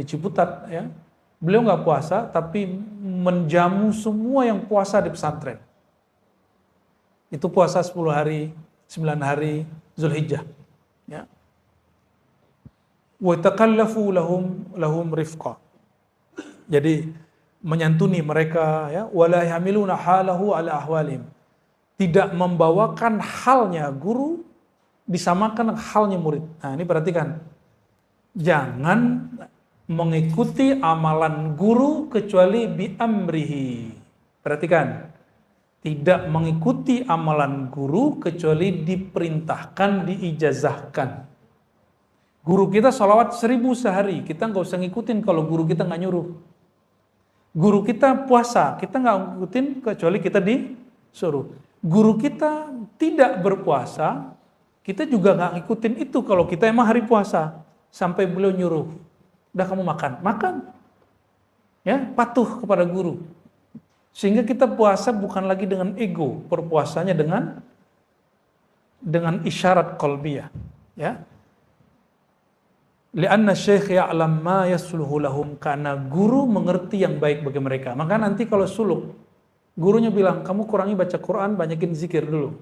Ciputat. Ya. Beliau nggak puasa, tapi menjamu semua yang puasa di pesantren. Itu puasa 10 hari, 9 hari Zulhijjah. Ya. wa taqallafu lahum rifqa. Jadi menyantuni mereka, ya, wala yahmiluna halahu ala ahwalim. Tidak membawakan halnya guru disamakan halnya murid. Nah, ini perhatikan. Jangan mengikuti amalan guru kecuali bi amrihi. Perhatikan. Tidak mengikuti amalan guru kecuali diperintahkan, diijazahkan. Guru kita sholawat 1000 sehari, kita nggak usah ngikutin kalau guru kita nggak nyuruh. Guru kita puasa, kita nggak ngikutin kecuali kita disuruh. Guru kita tidak berpuasa, kita juga nggak ngikutin itu kalau kita emang hari puasa. Sampai beliau nyuruh, udah kamu makan. Ya, patuh kepada guru. Sehingga kita puasa bukan lagi dengan ego, berpuasanya dengan isyarat qalbiyah. Ya. Lianna syekh ya'lam ma yasluhu lahum, karena guru mengerti yang baik bagi mereka. Maka nanti kalau suluk, gurunya bilang, kamu kurangi baca Quran, banyakin zikir dulu.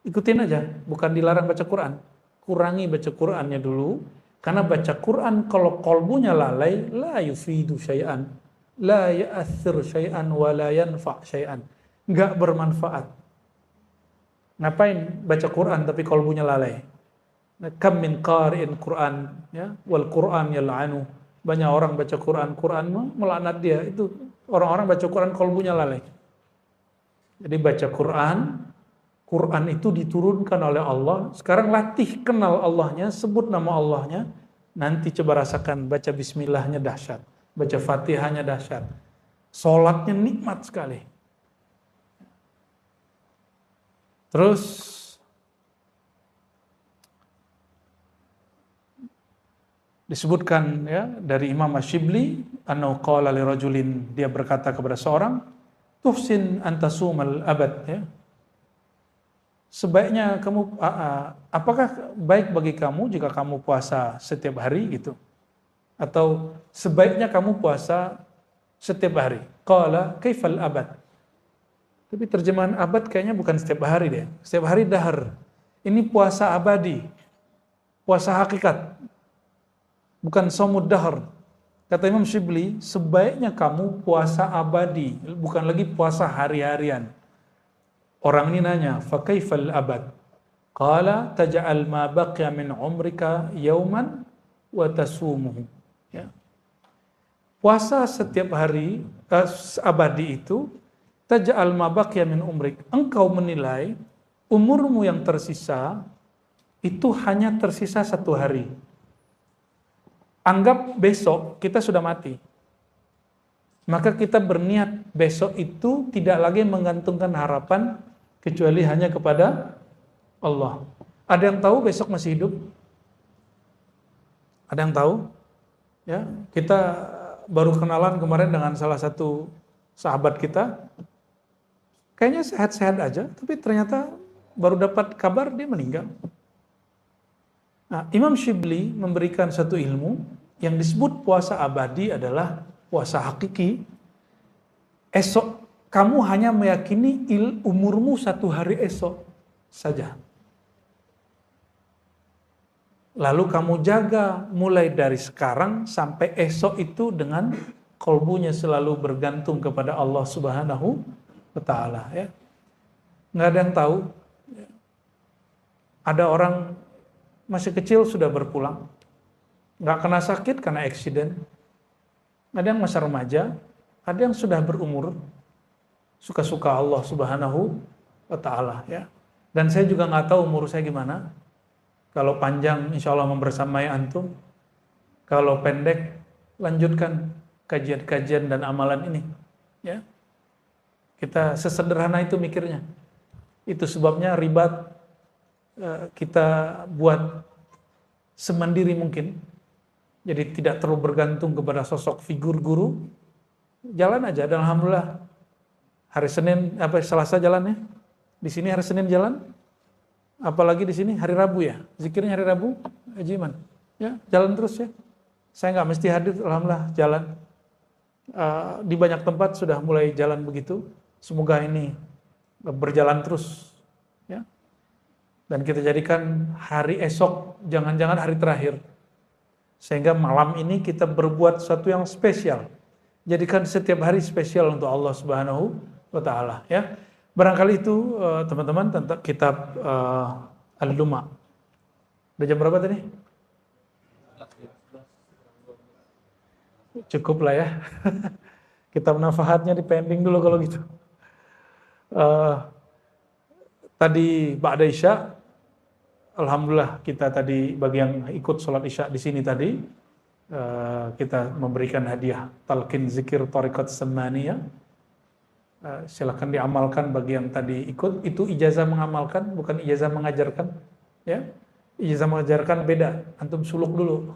Ikutin aja, bukan dilarang baca Quran. Kurangi baca Qurannya dulu, karena baca Quran kalau kolbunya lalai, la yufidu syai'an, la ya'athir syai'an, wa la yanfa' syai'an. Nggak bermanfaat. Ngapain baca Quran tapi kolbunya lalai? Kam min qari'in Quran, ya, wal Quran yal'anu. Banyak orang baca Quran melaknat dia. Itu orang-orang baca Quran kolbunya lalai. Jadi baca Quran itu diturunkan oleh Allah. Sekarang latih kenal Allahnya, sebut nama Allahnya. Nanti coba rasakan baca bismillahnya dahsyat, baca Fatihahnya dahsyat. Salatnya nikmat sekali. Terus disebutkan, ya, dari Imam Ash-Shibli, annahu qala li rajulin, dia berkata kepada seorang, tuhsin antasumal abad, ya. Sebaiknya kamu, apakah baik bagi kamu jika kamu puasa setiap hari gitu? Atau sebaiknya kamu puasa setiap hari? Qala kaifal abad? Tapi terjemahan abad kayaknya bukan setiap hari deh. Setiap hari dahar. Ini puasa abadi. Puasa hakikat. Bukan shaumud dahr. Kata Imam Shibli, sebaiknya kamu puasa abadi, bukan lagi puasa hari-harian. Orang ini nanya, fa kaifal abad? Qala taj'al ma baqiya min umrika yauman wa tasumuhu. Ya. Puasa setiap hari abadi itu taj'al ma baqiya min umrik. Engkau menilai umurmu yang tersisa itu hanya tersisa 1 hari. Anggap besok kita sudah mati. Maka kita berniat besok itu tidak lagi menggantungkan harapan kecuali hanya kepada Allah. Ada yang tahu besok masih hidup? Ada yang tahu? Ya, kita baru kenalan kemarin dengan salah satu sahabat kita. Kayaknya sehat-sehat aja, tapi ternyata baru dapat kabar dia meninggal. Nah, Imam Shibli memberikan satu ilmu yang disebut puasa abadi adalah puasa hakiki. Esok kamu hanya meyakini umurmu 1 hari esok saja. Lalu kamu jaga mulai dari sekarang sampai esok itu dengan kolbunya selalu bergantung kepada Allah Subhanahu wa Ta'ala. Ya. Nggak ada yang tahu. Ada orang masih kecil sudah berpulang. Nggak kena sakit karena accident. Ada yang masa remaja, ada yang sudah berumur. Suka-suka Allah Subhanahu wa Ta'ala. Ya. Dan saya juga nggak tahu umur saya gimana. Kalau panjang insya Allah membersamai antum. Kalau pendek lanjutkan kajian-kajian dan amalan ini. Ya. Kita sesederhana itu mikirnya. Itu sebabnya ribat kita buat semandiri mungkin. Jadi tidak terlalu bergantung kepada sosok figur guru. Jalan aja, dan alhamdulillah hari Senin Selasa jalannya. Di sini hari Senin jalan. Apalagi di sini hari Rabu ya. Zikirnya hari Rabu, Haji Iman. Ya, jalan terus ya. Saya nggak mesti hadir, alhamdulillah jalan. Di banyak tempat sudah mulai jalan begitu. Semoga ini berjalan terus. Ya. Dan kita jadikan hari esok, jangan-jangan hari terakhir. Sehingga malam ini kita berbuat sesuatu yang spesial. Jadikan setiap hari spesial untuk Allah Subhanahu wa taala, ya. Barangkali itu teman-teman tentang kitab Al-Luma. Udah jam berapa tadi? Cukup lah ya. Kitab Nafahatnya dipending dulu kalau gitu. Tadi Ba'da Isya, alhamdulillah kita tadi bagi yang ikut sholat Isya di sini tadi, kita memberikan hadiah talqin zikir thariqat samaniyah. Silakan diamalkan bagi yang tadi ikut. Itu ijazah mengamalkan, bukan ijazah mengajarkan, ya. Ijazah mengajarkan beda, antum suluk dulu.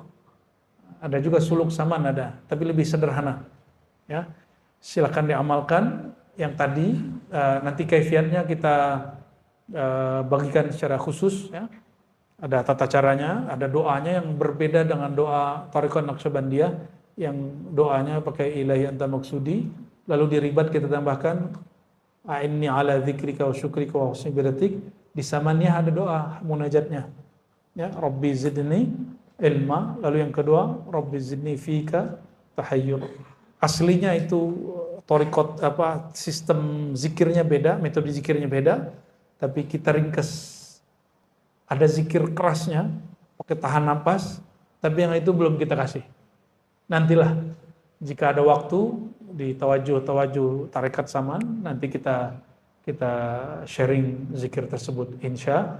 Ada juga suluk saman ada, tapi lebih sederhana, ya. Silakan diamalkan yang tadi. Nanti kaifiatnya kita bagikan secara khusus, ya. Ada tata caranya, ada doanya yang berbeda dengan doa Thariqah Naqsyabandiyah yang doanya pakai ilahi anta maksudi, lalu di ribat kita tambahkan a'inni ala dzikrika wa syukrika wa husni ibadatik. Di samaniyah ada doa munajatnya, ya, Rabbi zidni ilma, lalu yang kedua Rabbi zidni fika tahayyur. Aslinya itu thariqat sistem zikirnya beda, metode zikirnya beda, tapi kita ringkas. Ada zikir kerasnya, pakai tahan napas, tapi yang itu belum kita kasih. Nantilah, jika ada waktu di tawajuh tarekat saman, nanti kita sharing zikir tersebut, insya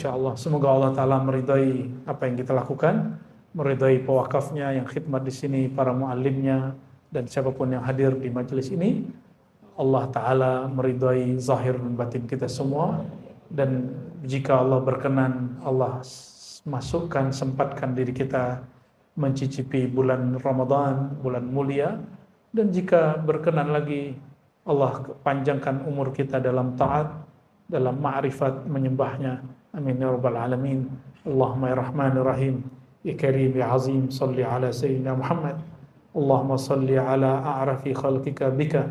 Allah. Semoga Allah Ta'ala meridai apa yang kita lakukan, meridai pewakafnya yang khidmat di sini, para muallimnya, dan siapapun yang hadir di majelis ini. Allah Ta'ala meridai zahir dan batin kita semua. Dan jika Allah berkenan, Allah masukkan, sempatkan diri kita mencicipi bulan Ramadan, bulan mulia. Dan jika berkenan lagi, Allah panjangkan umur kita dalam taat, dalam ma'rifat menyembahnya. Amin ya rabbal alamin. Allahumma ya rahmanir rahim, ya karim ya azim, salli ala sayyidina Muhammad. Allahumma salli ala a'rafi khalqika bika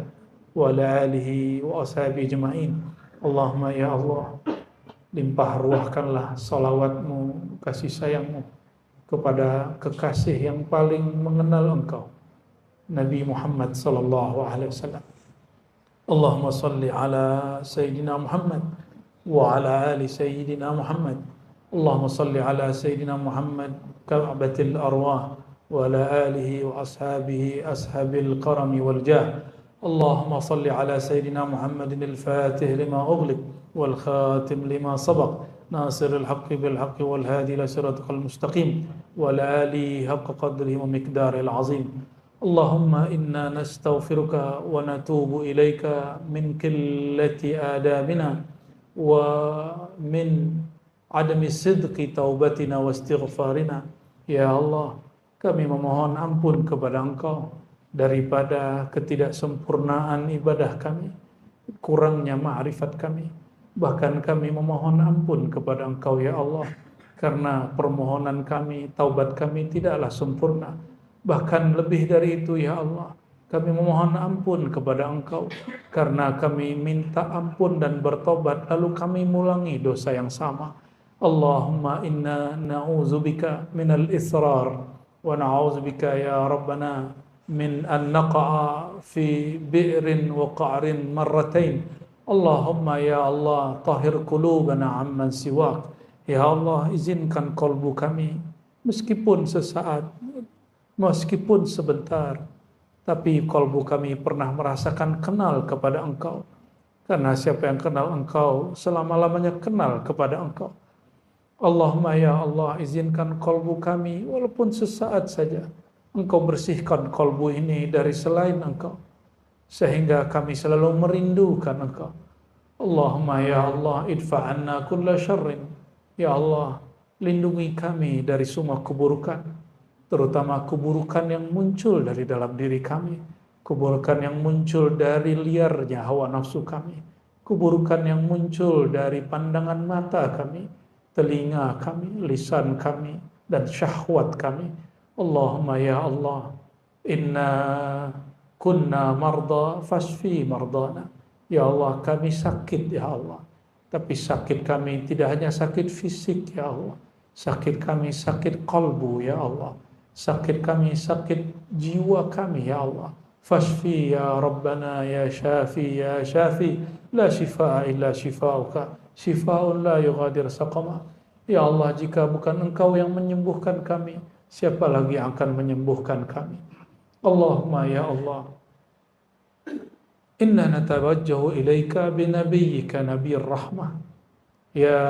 wa ala alihi wa ashabihi ajma'in. Allahumma ya Allah, limpah ruahkanlah salawatmu, kasih sayangmu kepada kekasih yang paling mengenal engkau, Nabi Muhammad sallallahu alaihi wasallam. Allahumma salli ala Sayyidina Muhammad wa ala ali Sayyidina Muhammad. Allahumma salli ala Sayyidina Muhammad ka'batil arwah wa ala alihi wa ashabihi ashabil karami wal jah. اللهم صل على سيدنا محمد الفاتح لما أغلق والخاتم لما سبق ناصر الحق بالحق والهادي إلى صراطك المستقيم وعلى آله حق قدره ومقداره العظيم. اللهم إنا نستغفرك ونتوب إليك من قلة آدابنا ومن عدم صدق توبتنا واستغفارنا. Ya Allah, kami memohon ampun kepada Engkau daripada ketidaksempurnaan ibadah kami, kurangnya ma'rifat kami. Bahkan kami memohon ampun kepada Engkau ya Allah, karena permohonan kami, taubat kami tidaklah sempurna. Bahkan lebih dari itu ya Allah, kami memohon ampun kepada Engkau, karena kami minta ampun dan bertobat, lalu kami mengulangi dosa yang sama. Allahumma inna na'udzubika minal israr, wa na'udzubika ya Rabbana min an naqa'a fi bi'rin wa qa'rin marratain. Allahumma ya Allah, tahhir qulubana amman siwak. Ya Allah, izinkan kalbu kami, meskipun sesaat, meskipun sebentar, tapi kalbu kami pernah merasakan kenal kepada Engkau. Karena siapa yang kenal Engkau, selama-lamanya kenal kepada Engkau. Allahumma ya Allah, izinkan kalbu kami, walaupun sesaat saja, Engkau bersihkan kalbu ini dari selain Engkau, sehingga kami selalu merindukan Engkau. Allahumma ya Allah, idfa'anna kulla syarrin. Ya Allah, lindungi kami dari semua keburukan, terutama keburukan yang muncul dari dalam diri kami, keburukan yang muncul dari liarnya hawa nafsu kami, keburukan yang muncul dari pandangan mata kami, telinga kami, lisan kami, dan syahwat kami. Allahumma ya Allah, inna kunna marda fasfi mardana. Ya Allah, kami sakit ya Allah, tapi sakit kami tidak hanya sakit fisik ya Allah, sakit kami sakit kalbu ya Allah. sakit kami, sakit jiwa kami ya Allah. Fashfi ya Rabbana ya Syafi ya Syafi, la shifaa illa shifauka, shifaun la yughadir saqama. Ya Allah, jika bukan Engkau yang menyembuhkan kami, siapa lagi yang akan menyembuhkan kami? Allahumma ya Allah, inna natawajjahu ilaika binabiyyika nabiyir rahmah, ya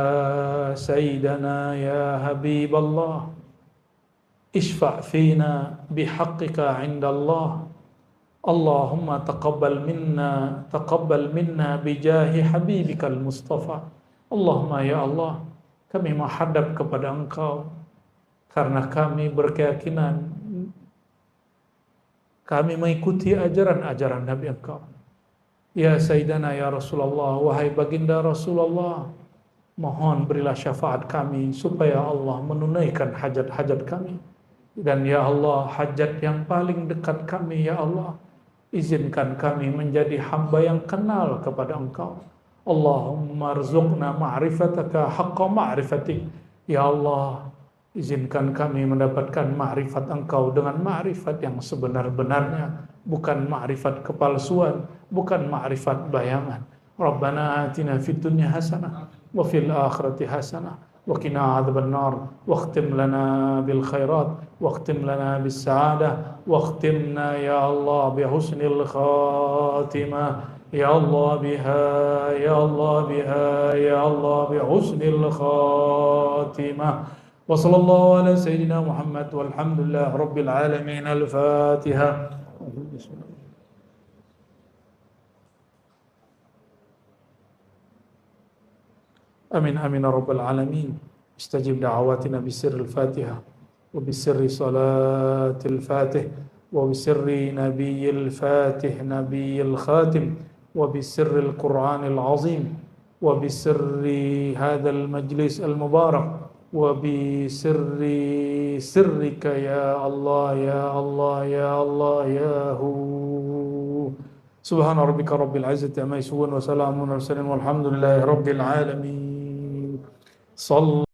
sayyidana ya habiballah, ishfa' fina bihaqqika 'inda Allah. Allahumma taqabbal minna bijahi habibikal Mustafa. Allahumma ya Allah, kami menghadap kepada Engkau karena kami berkeyakinan kami mengikuti ajaran-ajaran Nabi Engkau. Ya Sayyidana ya Rasulullah, wahai baginda Rasulullah, mohon berilah syafaat kami supaya Allah menunaikan hajat-hajat kami. Dan ya Allah, hajat yang paling dekat kami ya Allah, izinkan kami menjadi hamba yang kenal kepada Engkau. Allahumma arzuqna ma'rifataka haqqa ma'rifatik. Ya Allah, izinkan kami mendapatkan ma'rifat Engkau dengan ma'rifat yang sebenar-benarnya, bukan ma'rifat kepalsuan, bukan ma'rifat bayangan. Rabbana atina fid dunya hasanah wa fil akhirati hasanah wa qina adzaban nar wakhtim lana bil khairat wakhtim lana bis sa'adah wakhtimna ya Allah bi husnil khatimah ya Allah biha ya Allah biha ya Allah bi husnil khatimah. وصلى الله على سيدنا محمد والحمد لله رب العالمين. الفاتحة. آمين آمين رب العالمين. استجب دعواتنا بسر الفاتحة وبسر صلاة الفاتح وبسر نبي الفاتح نبي الخاتم وبسر القرآن العظيم وبسر هذا المجلس المبارك وبسر سرك يا الله يا الله يا الله يا هو. سبحان ربك رب العزة عما يصفون وسلام على المرسلين والحمد لله رب العالمين. صلى